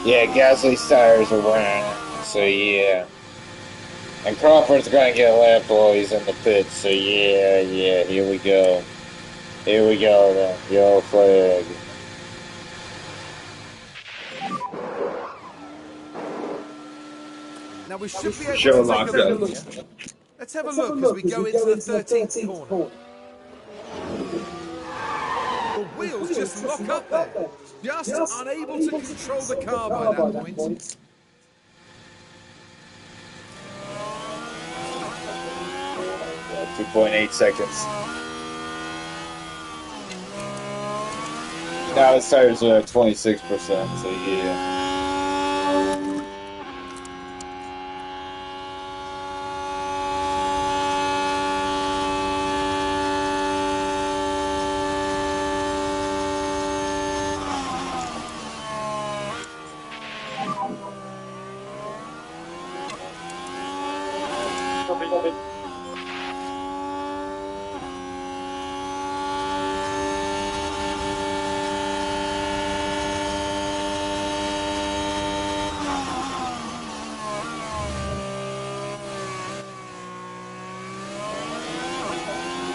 Yeah, Gasly's tires are wearing it, so yeah. And Crawford's gonna get lapped while he's in the pits, so yeah, here we go. Here we go then, yellow flag. Now we should be able Show to lock take a that. look here. Let's have a look as we go into the 13th corner. The wheels just lock up there. Just unable to control the car by that point. Yeah, 2.8 seconds. Now his tires are at 26%, so yeah.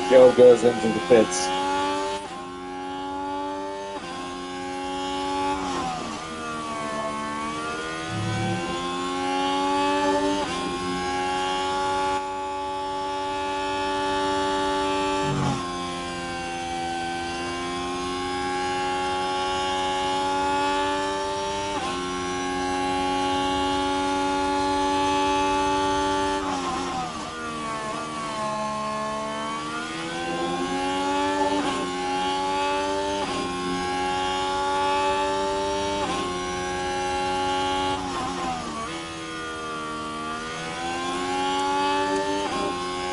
Joe goes into the pits.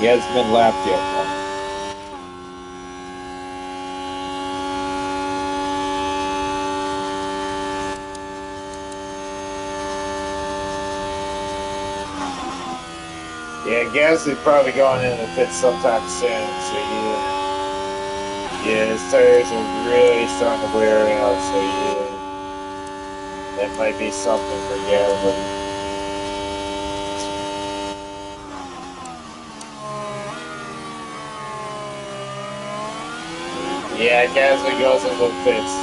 He hasn't been lapped yet, though. Yeah, Gasly's probably going in the pits sometime soon, so yeah. Yeah, his tires are really starting to wear out, so yeah. That might be something for Gasly. Yeah, Gasly goes into the pits.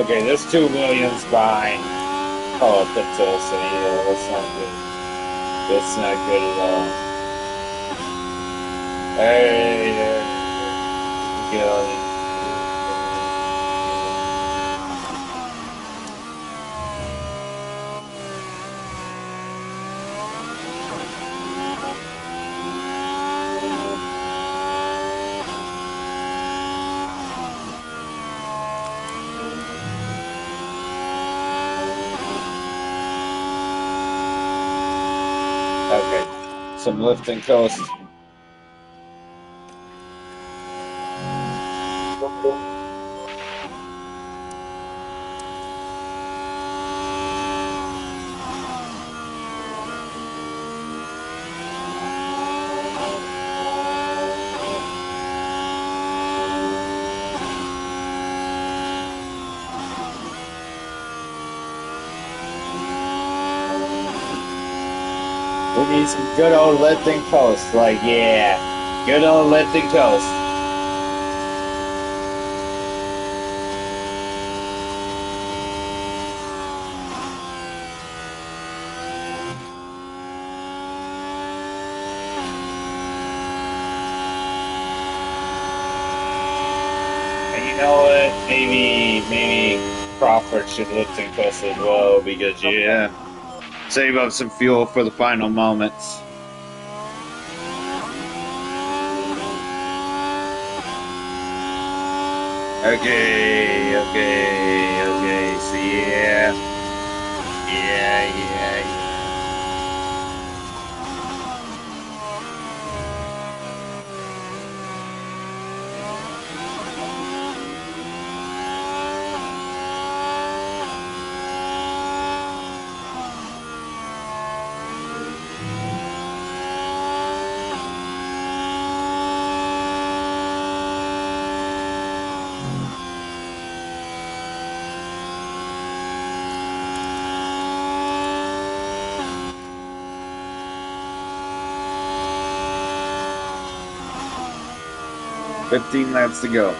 Okay, there's 2 Williams behind Colapinto, so yeah, that's not good. That's not good at all. Hey, there we go. Okay, some lift and coast. We need some good old lifting coast. Like, yeah, good old lifting coast. And you know what? Maybe Crawford should lift and coast as well because, yeah, save up some fuel for the final moments. Okay. So yeah. $15 laps to go.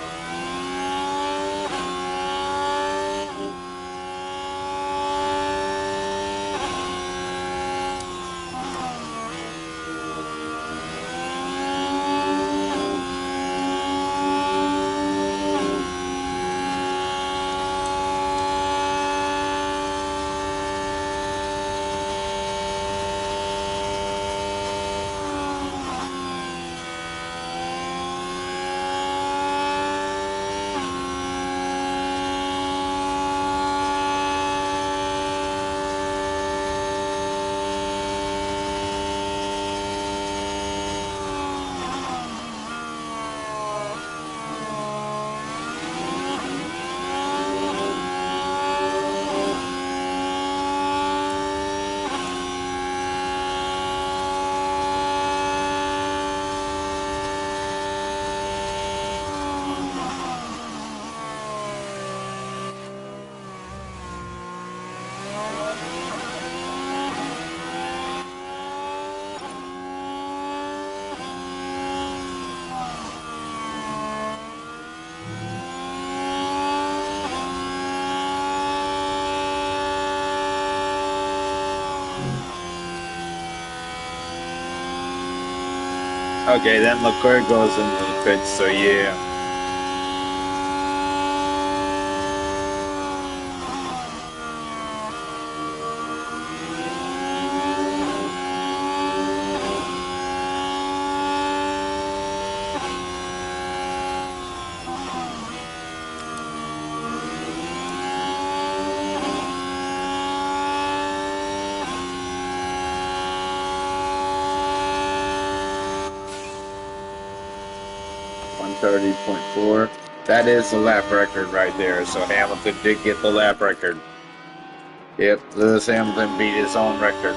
Okay, then Leclerc goes into the pits, so yeah. .4. That is the lap record right there. So Hamilton did get the lap record. Yep, Lewis Hamilton beat his own record.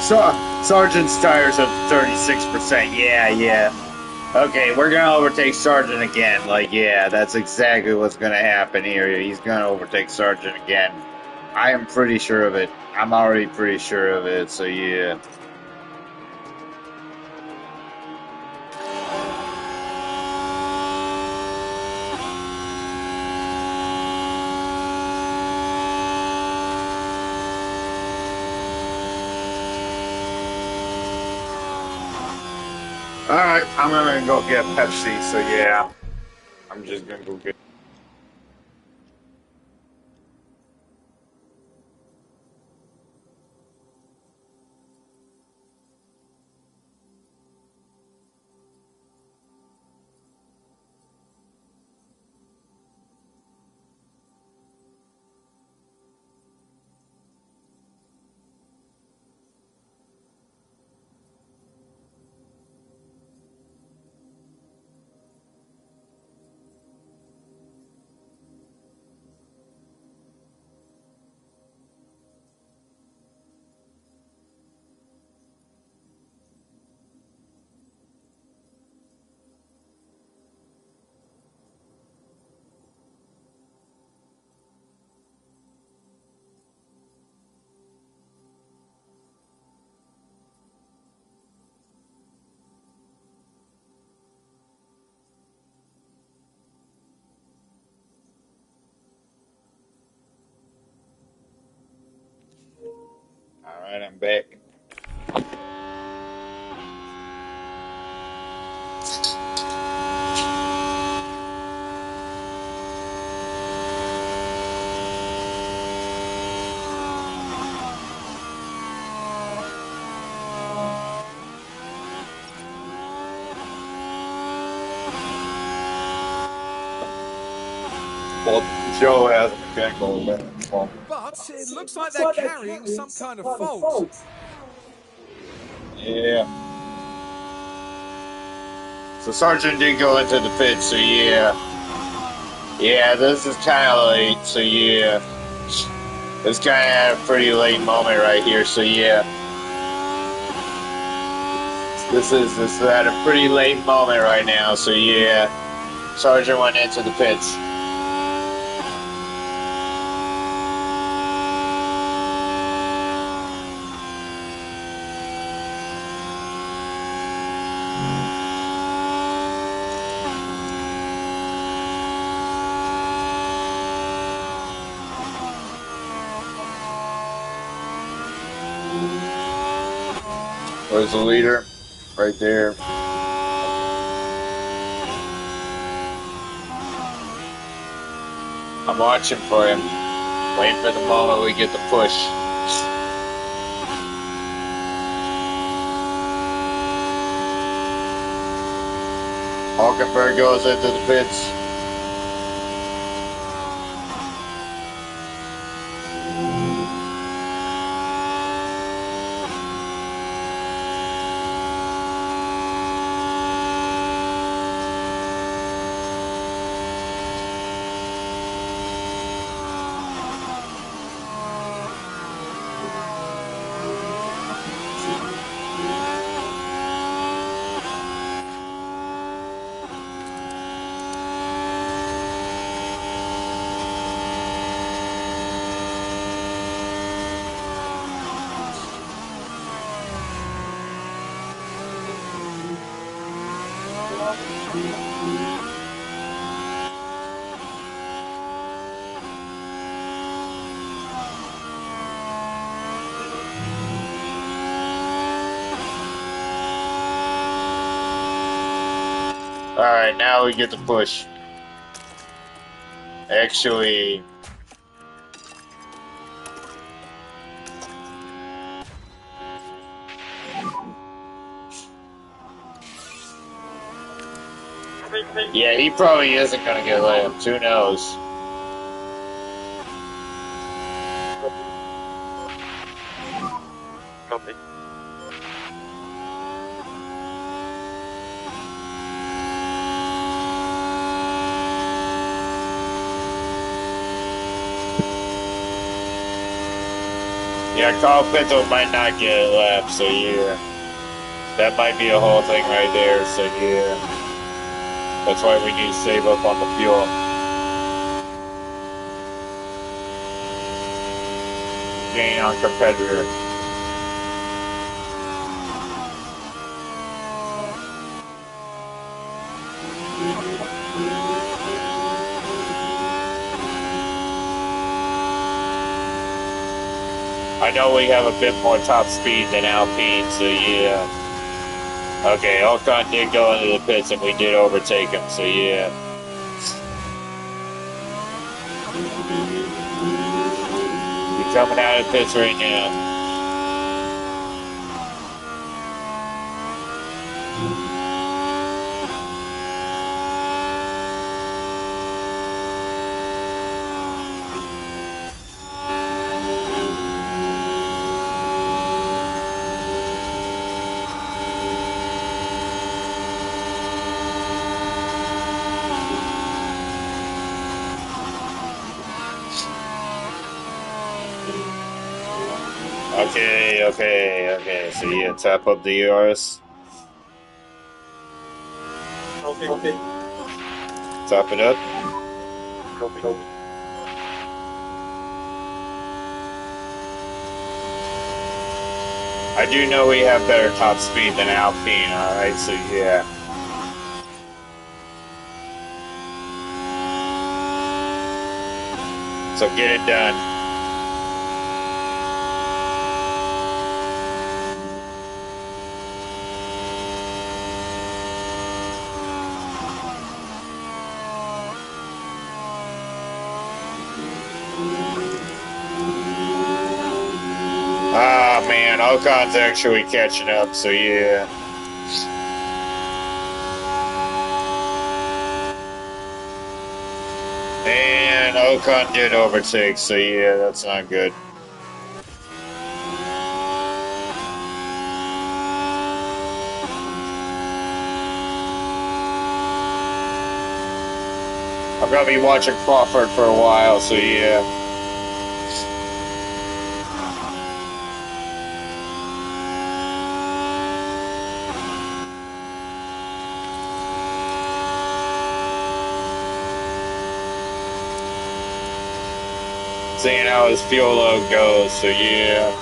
Sergeant's tires up 36%. Yeah, yeah. Okay, we're gonna overtake Sergeant again. Like, yeah, that's exactly what's gonna happen here. He's gonna overtake Sergeant again. I am pretty sure of it. I'm already pretty sure of it, so yeah. Alright, I'm gonna go get Pepsi, so yeah. I'm just gonna go get. Alright, I'm back. Well, Joe has a mechanical event. Well, But it looks like they're carrying some kind of fault. yeah. So Sergeant did go into the pit, so yeah. Yeah, this is kind of late, so yeah. This kind of had a pretty late moment right here, so yeah. This is at a pretty late moment right now, so yeah. Sergeant went into the pits. Where's the leader? Right there. I'm watching for him. Waiting for the moment we get the push. Hulkenberg goes into the pits. Alright, now we get the push. Actually... Yeah, he probably isn't gonna get lapped. Who knows? Copy. Yeah, Carl Pinto might not get a lap, so yeah. That might be a whole thing right there, so yeah. That's why we need to save up on the fuel. Gain on competitor. I know we have a bit more top speed than Alpine, so yeah. Okay, Ocon did go into the pits and we did overtake him, so yeah. He's coming out of the pits right now. Okay. So yeah, tap up the ERS. Okay. Top it up. Okay. I do know we have better top speed than Alpine, alright, so yeah. So get it done. Ah, man, Ocon's actually catching up, so yeah. And Ocon did overtake, so yeah, that's not good. I'm gonna be watching Crawford for a while, so yeah. Seeing how his fuel load goes, so yeah.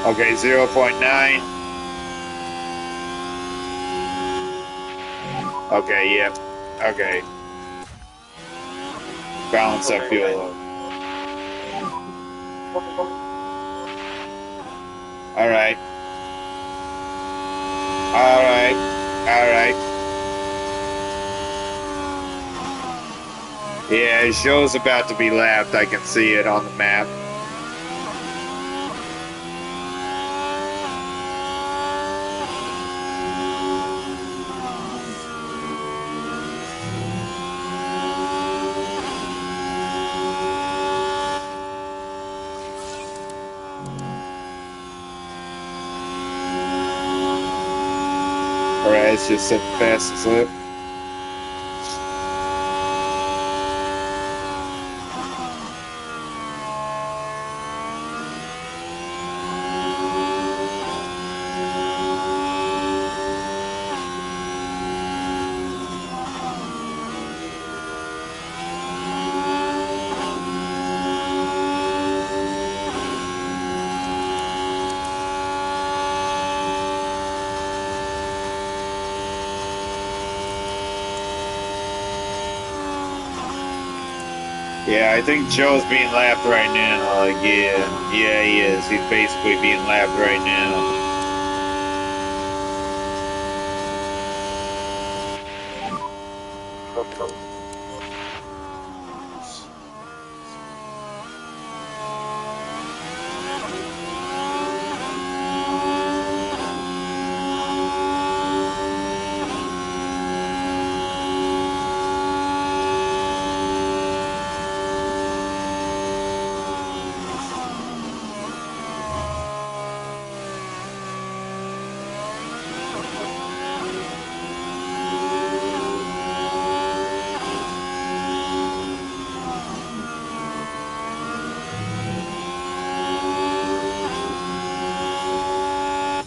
Okay, 0.9. Okay, yep. Okay. Balance that fuel load. Alright. Yeah, it shows about to be lapped. I can see it on the map. Alright, let's just set the fastest lip. Yeah, I think Joe's being lapped right now. Like, yeah, he is. He's basically being lapped right now.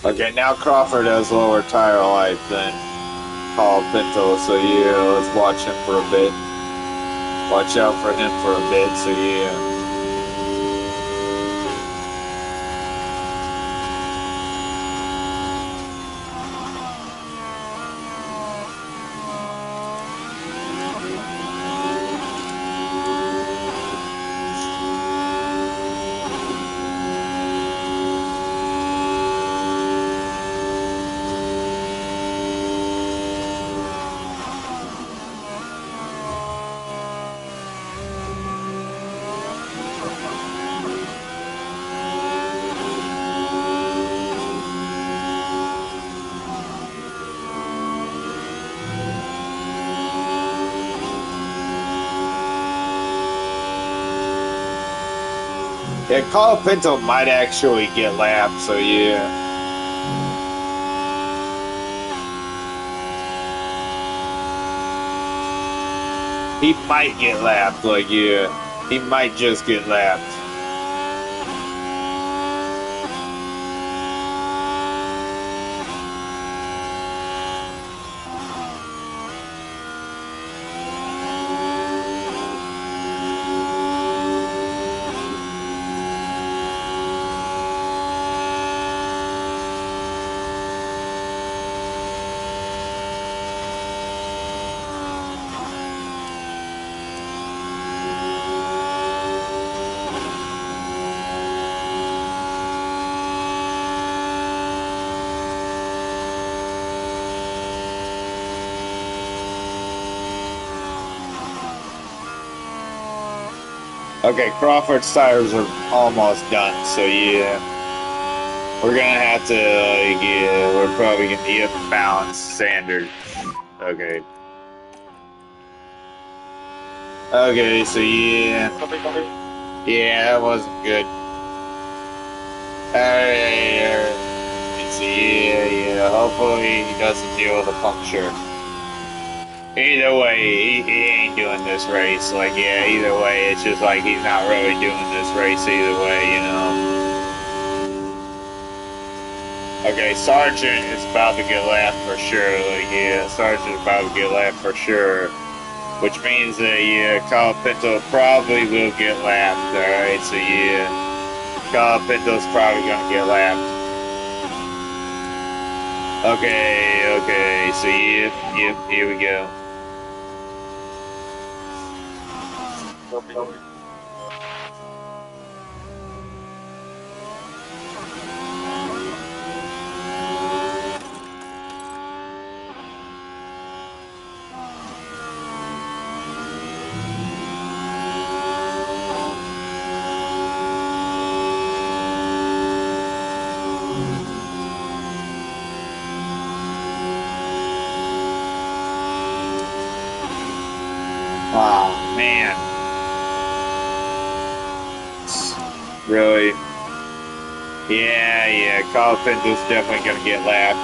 Okay, now Crawford has lower tire life than Colapinto, so yeah, let's watch him for a bit. Watch out for him for a bit, so yeah. Yeah, Colapinto might actually get lapped, so yeah. He might get lapped, like, yeah. He might just get lapped. Okay, Crawford's tires are almost done, so yeah. We're gonna have to, yeah, we're probably gonna need to balance Sanders. Okay. Okay, so yeah. Yeah, that wasn't good. Alright, yeah, hopefully he doesn't deal with a puncture. Either way, he ain't doing this race. Like, yeah, either way, it's just like he's not really doing this race either way, you know. Okay, Sargent is about to get lapped for sure. Like, yeah, Sargent's about to get lapped for sure. Which means that, yeah, Colapinto probably will get lapped, alright? So, yeah, Colapinto's probably gonna get lapped. Okay, so, yep, here we go. Oh, man. Really? Yeah, Colapinto's definitely gonna get lapped.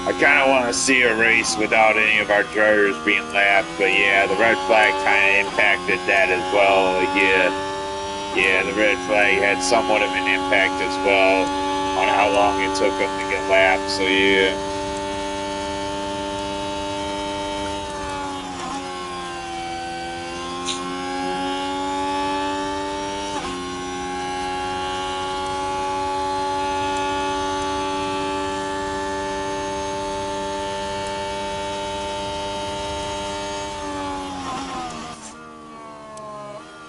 I kind of want to see a race without any of our drivers being lapped, but yeah, the red flag kind of impacted that as well. Yeah, the red flag had somewhat of an impact as well on how long it took them to get lapped, so yeah.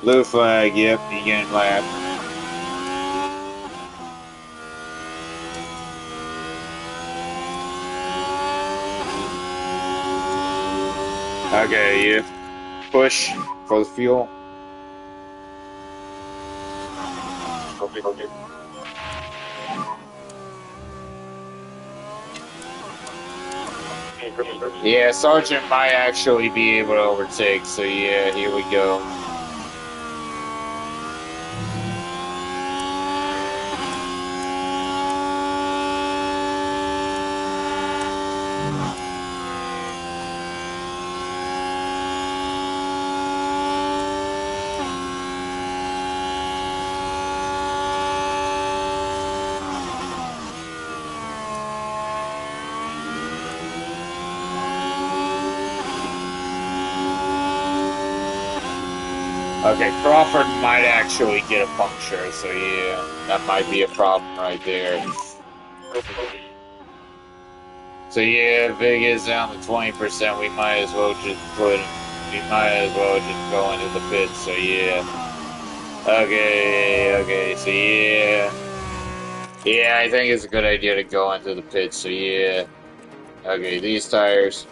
Blue flag, yep, he getting lapped. Okay, you push for the fuel. Yeah, Sergeant might actually be able to overtake, so yeah, here we go. Okay, Crawford might actually get a puncture, so yeah, that might be a problem right there. So yeah, if it gets down to 20%, we might as well just go into the pits, so yeah. Okay, so yeah. Yeah, I think it's a good idea to go into the pits, so yeah. Okay, these tires.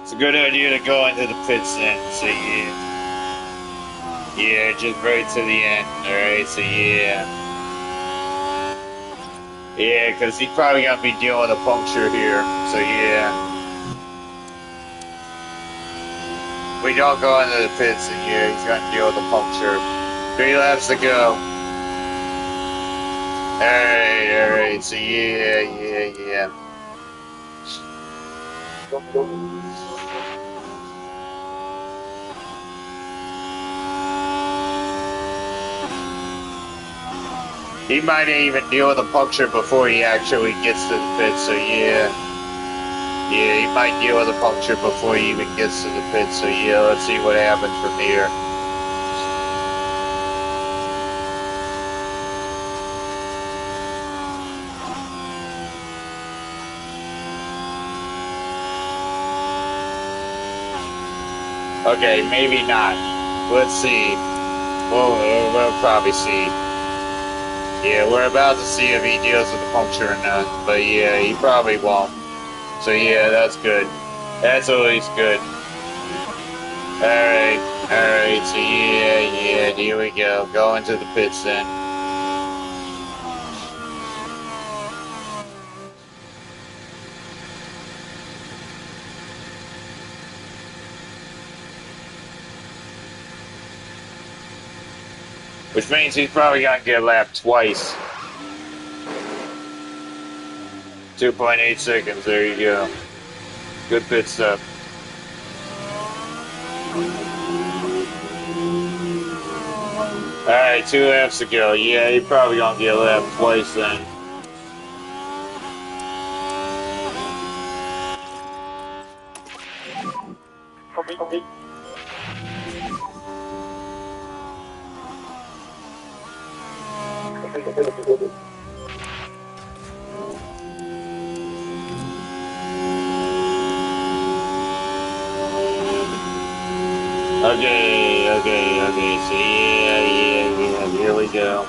It's a good idea to go into the pits then, so yeah. Yeah, just right to the end, alright, so yeah. Yeah, because he's probably going to be dealing with a puncture here, so yeah. We don't go into the pits, and yeah, he's going to deal with a puncture. 3 laps to go. Alright, so yeah. He might even deal with a puncture before he actually gets to the pit, so yeah. Yeah, he might deal with a puncture before he even gets to the pit, so yeah, let's see what happens from here. Okay, maybe not. Let's see. We'll probably see. Yeah, we're about to see if he deals with the puncture or not. But yeah, he probably won't. So yeah, that's good. That's always good. Alright, so yeah, here we go. Go into the pits then. Which means he's probably gonna get lapped twice. 2.8 seconds, there you go. Good pit stop. Alright, 2 laps to go. Yeah, he probably gonna get lapped twice then. Okay, so yeah, here we go.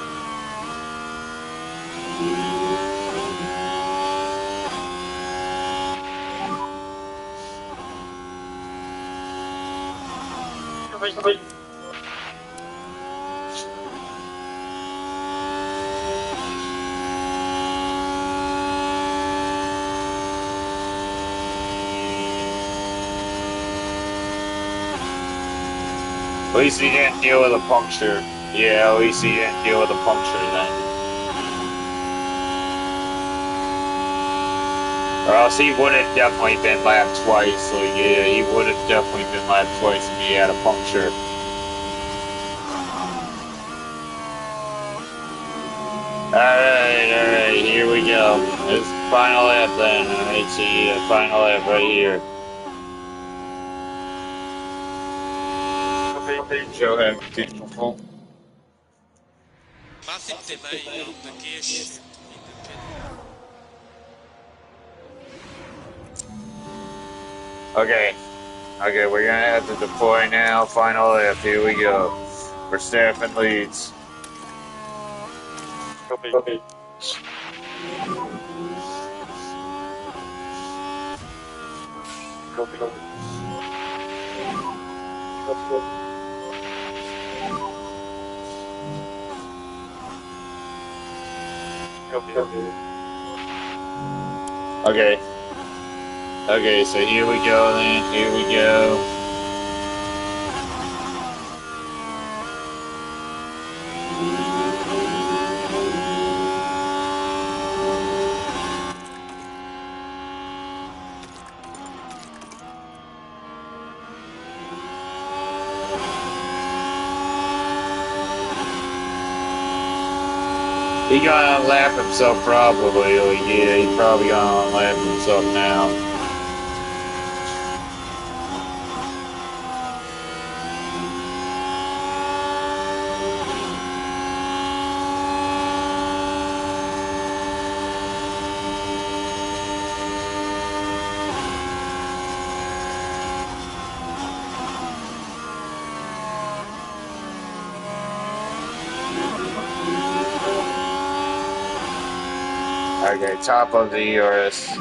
At least he didn't deal with a puncture. Yeah, at least he didn't deal with a puncture then. Or else he would have definitely been lapped twice. So yeah, he would have definitely been lapped twice if he had a puncture. Alright, here we go. This is the final lap then. Alright, so yeah, final lap right here. Show him beautiful. Ma sitte mai perché esci. Okay, we're gonna have to deploy now. Final lap, here we go. Verstappen leads. Okay. Okay, so here we go then. Here we go. He gonna unlap himself probably. Like, yeah, he's probably gonna unlap himself now. Okay, top of the ERS.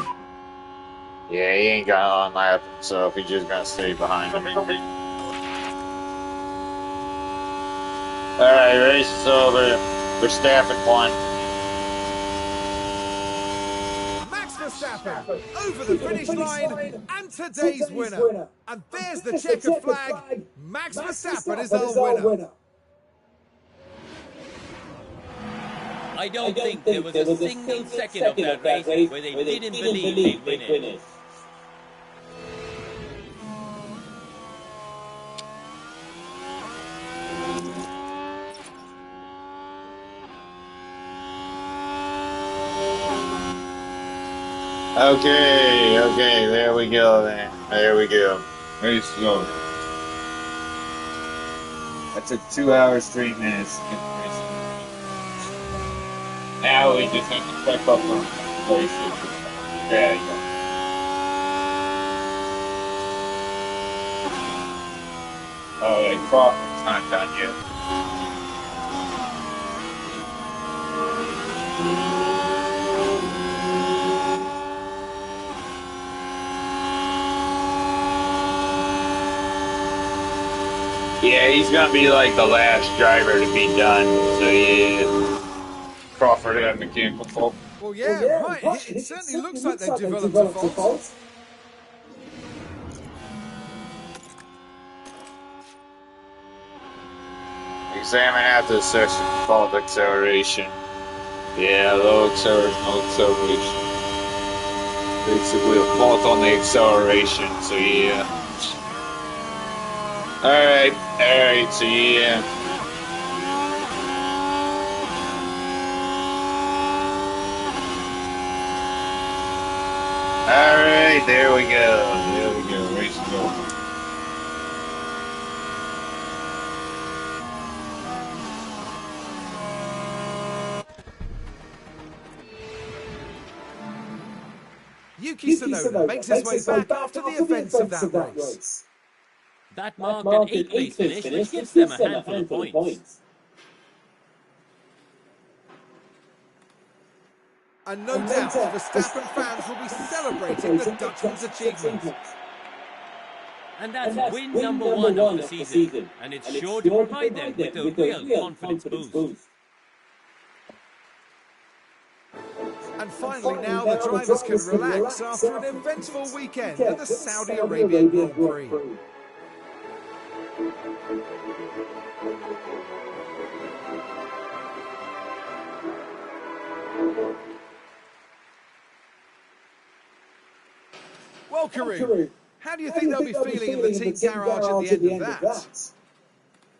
Yeah, he ain't gonna unlap himself. He's just gonna stay behind him. Alright, race is over. Verstappen won. Max Verstappen over the finish line and today's winner. And there's the checkered flag. Max Verstappen is our winner. I don't think there was a single second of that race where they didn't believe they'd win it. Okay, there we go then. There we go. Race is over. That took 2 hours, 3 minutes to get the race. Now we just have to check up on the race. There you go. Oh, yeah, Crawford's not done yet. Yeah, he's gonna be like the last driver to be done. So yeah, Crawford had mechanical fault. Well, yeah, right. It certainly looks like they've developed a fault. Examine after the section fault acceleration. Yeah, low acceleration, no acceleration. Basically a fault on the acceleration, so yeah. Alright, so yeah. Alright, there we go, race is over. Yuki Tsunoda makes his way back after the events of that race. That marked an 8th place finish, which gives them a handful of points. And no doubt, Verstappen fans will be celebrating the Dutchman's achievement. And that's win number 1 of the season, and it's sure to provide them with a real confidence boost. And finally now the drivers can relax after an eventful weekend at the Saudi Arabian Grand Prix. Well, Kareem, how do you think they'll be feeling in the team garage at the end of that?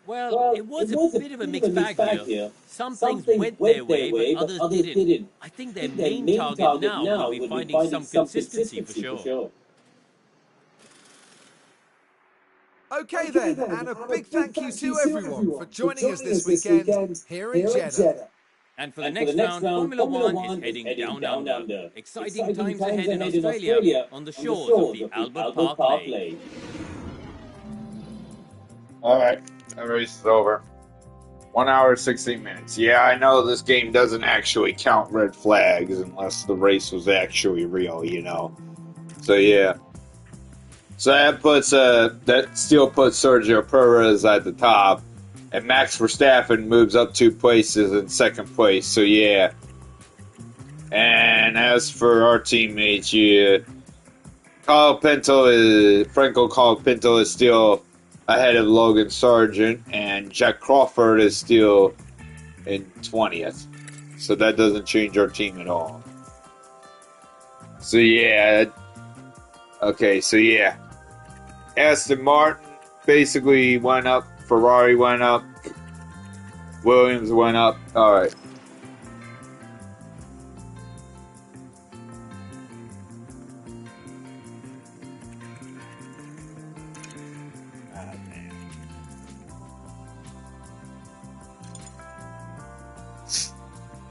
Well, it was a bit of a mixed bag here. Some things went their way, but others didn't. I think their main target now will be finding some consistency for sure. Okay then, and a big thank you to everyone for joining us this weekend here in Jeddah. And for the next round, Formula One is heading down under. Exciting times ahead in Australia on the shores of the Albert Park Lake. Alright, that race is over. 1 hour, 16 minutes. Yeah, I know this game doesn't actually count red flags unless the race was actually real, you know. So yeah. So that still puts Sergio Perez at the top, and Max Verstappen moves up 2 places in second place. So yeah. And as for our teammates, yeah, Franco Colapinto is still ahead of Logan Sargent, and Jack Crawford is still in 20th. So that doesn't change our team at all. So yeah. Okay, so yeah. Aston Martin basically went up, Ferrari went up, Williams went up. Alright.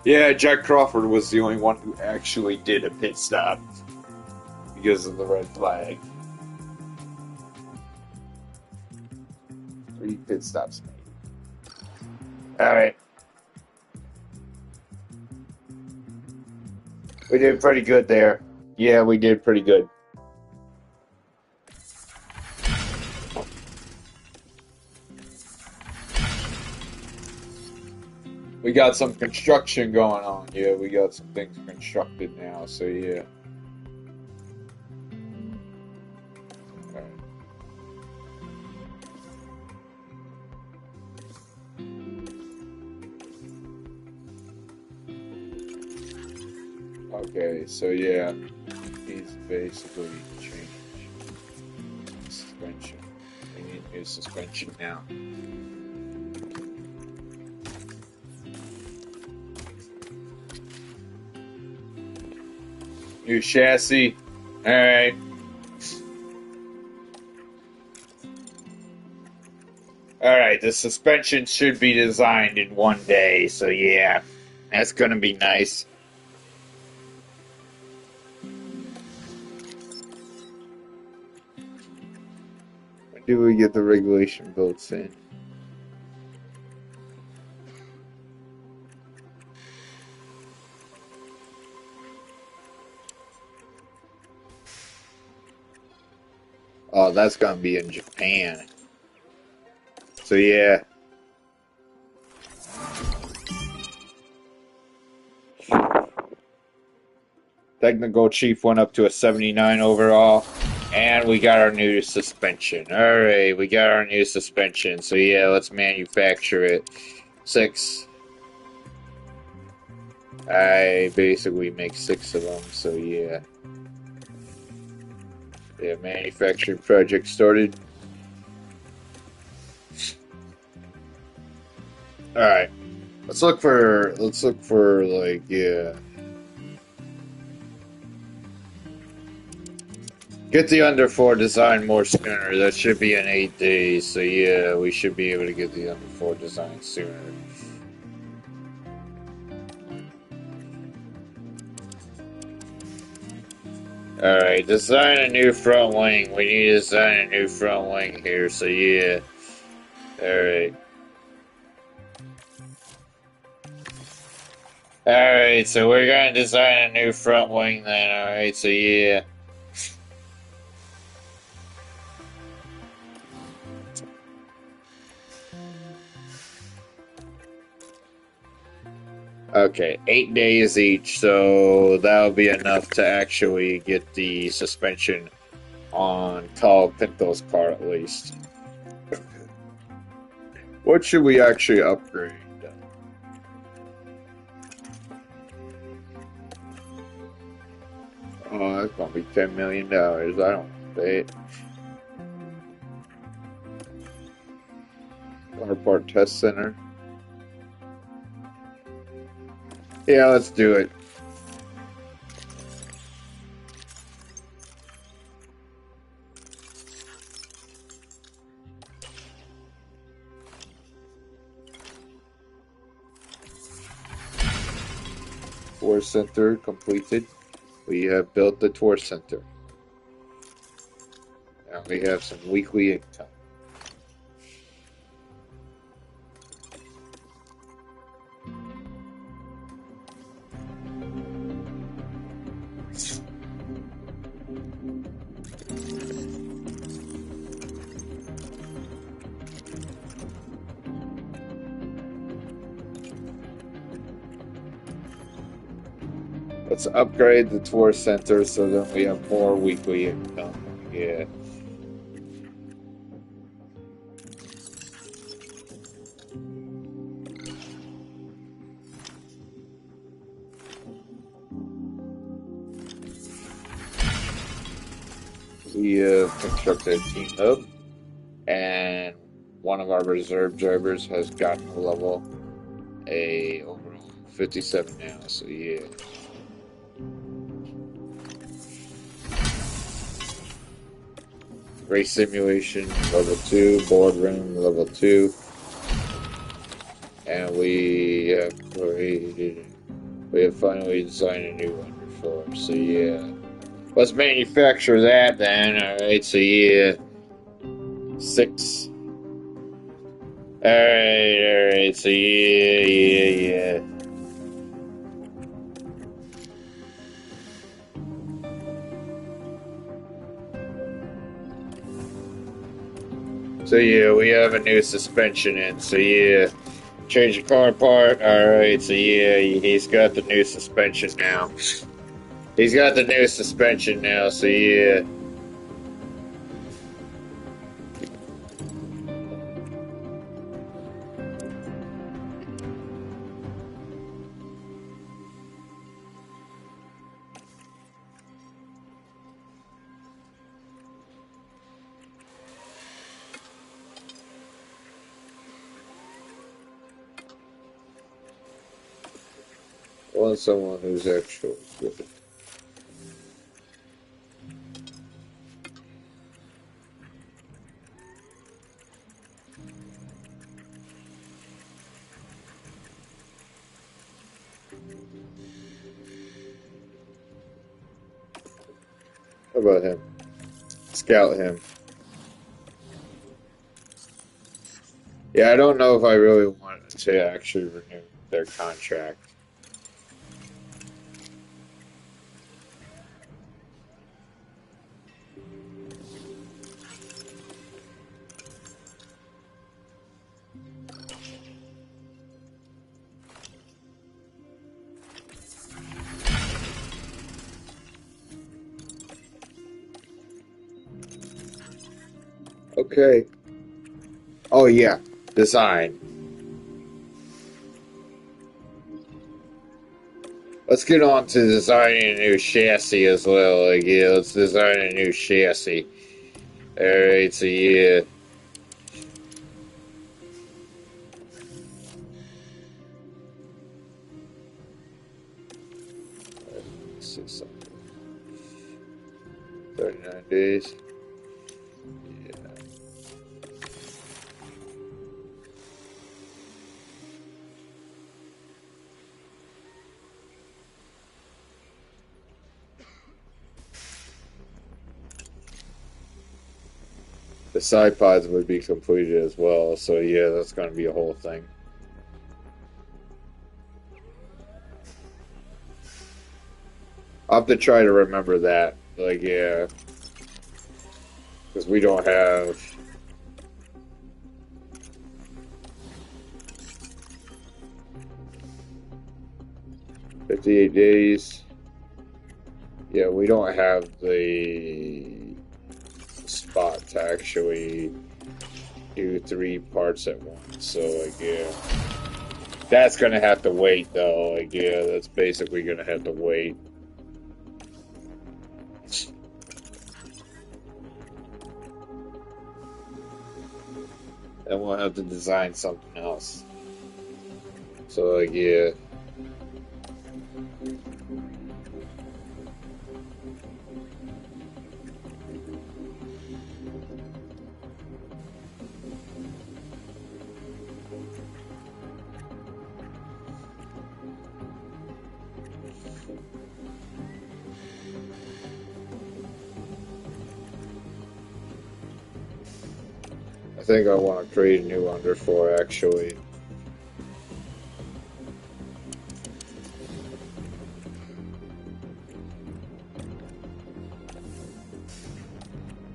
Yeah, Jack Crawford was the only one who actually did a pit stop because of the red flag. 3 pit stops made. Alright. We did pretty good there. Yeah, we did pretty good. We got some construction going on. Yeah, we got some things constructed now, so yeah. Okay, so yeah, he's basically changed suspension. We need new suspension now. New chassis. Alright. Alright, the suspension should be designed in 1 day, so yeah, that's gonna be nice. When do we get the regulation built in? Oh, that's gonna be in Japan. So yeah. Technical chief went up to a 79 overall. And we got our new suspension. Alright, we got our new suspension. So yeah, let's manufacture it. 6. I basically make 6 of them, so yeah. Yeah, manufacturing project started. Alright. Let's look for like, yeah. Get the under 4 design more sooner. That should be in 8 days. So yeah, we should be able to get the under 4 design sooner. Alright, design a new front wing. We need to design a new front wing here, so yeah. Alright. Alright, so we're gonna design a new front wing then, alright, so yeah. Okay, 8 days each, so that'll be enough to actually get the suspension on Colapinto's car at least. What should we actually upgrade? Oh, that's gonna be $10 million. I don't pay it. Car part test center. Yeah, let's do it. Tour center completed. We have built the tour center. Now we have some weekly income. Let's upgrade the tour center so that we have more weekly income. Yeah. We constructed a team hub, and one of our reserve drivers has gotten a level a overall 57 now, so yeah. Race simulation level 2, boardroom level 2, and we have finally designed a new underfloor, so yeah. Let's manufacture that then. Alright, so yeah. 6. Alright, so yeah. So yeah, we have a new suspension in, so yeah. Change the car part. Alright, so yeah, he's got the new suspension now. He's got the new suspension now, so yeah. I want someone who's actually good. How about him? Scout him. Yeah, I don't know if I really want to actually renew their contract. Okay. Oh yeah, design. Let's get on to designing a new chassis as well. Like, yeah, let's design a new chassis. Alright, so yeah. Let's see something. 39 days. The side pods would be completed as well, so yeah, that's going to be a whole thing. I'll have to try to remember that, like, yeah. Because we don't have... "58 days. Yeah, we don't have the spot to actually do 3 parts at once, so like yeah, that's gonna have to wait though. Like yeah, that's basically gonna have to wait. And we'll have to design something else. So like yeah. I think I want to create a new underfloor actually.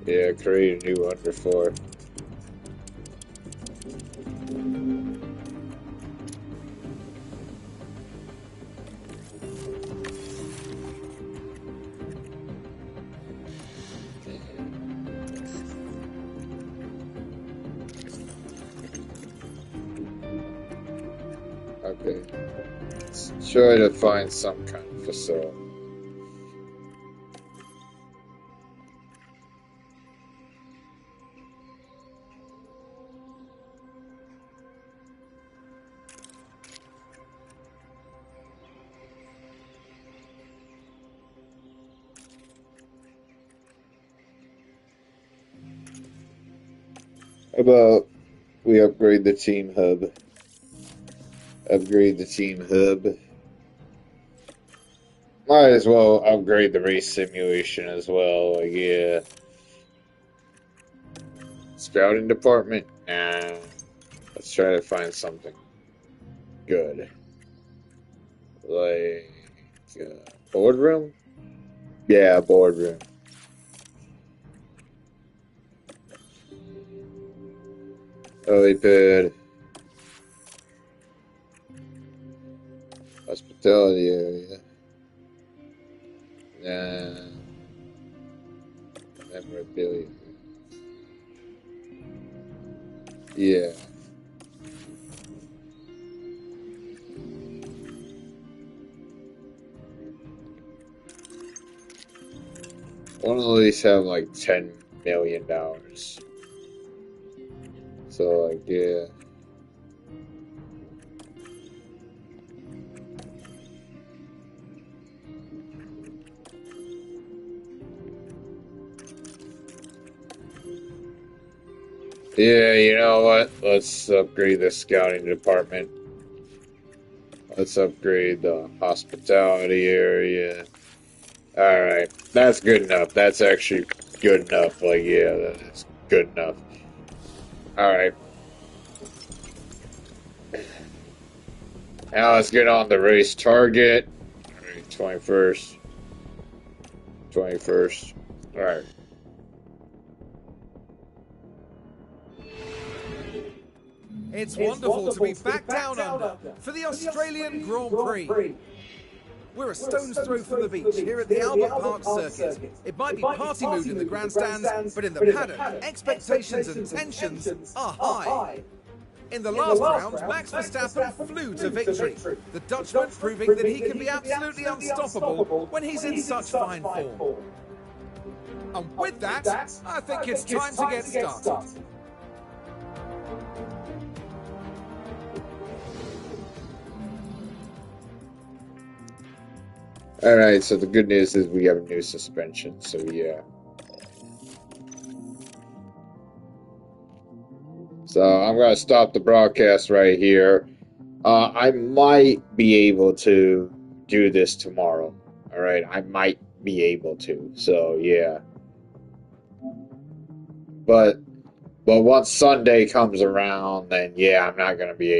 Yeah, create a new underfloor. Okay. Let's try to find some kind of facility. How about we upgrade the team hub? Upgrade the team hub. Might as well upgrade the race simulation as well. Like, yeah. Scouting department? Nah. Let's try to find something good. Like, boardroom? Yeah, boardroom. Helipad. Hospitality area. Nah. Memorabilia. Yeah. Want to at least have like $10 million. So, like, yeah. Yeah, you know what? Let's upgrade the scouting department. Let's upgrade the hospitality area. Alright, that's good enough. That's actually good enough. Like, yeah, that's good enough. Alright. Now let's get on the race target. Alright, 21st. 21st. Alright. It's wonderful to be back down under for the Australian Grand Prix. We're a stone's throw from the beach here at the Albert Park Circuit. It might be party mood in the grandstands, but in the paddock, expectations and tensions are high. In the last round, Max Verstappen flew to victory, the Dutchman proving that he can be absolutely unstoppable when he's in such fine form. And with that, I think it's time to get started. Alright, so the good news is we have a new suspension, so yeah. So I'm going to stop the broadcast right here. I might be able to do this tomorrow. Alright, I might be able to, so yeah. But once Sunday comes around, then yeah, I'm not going to be able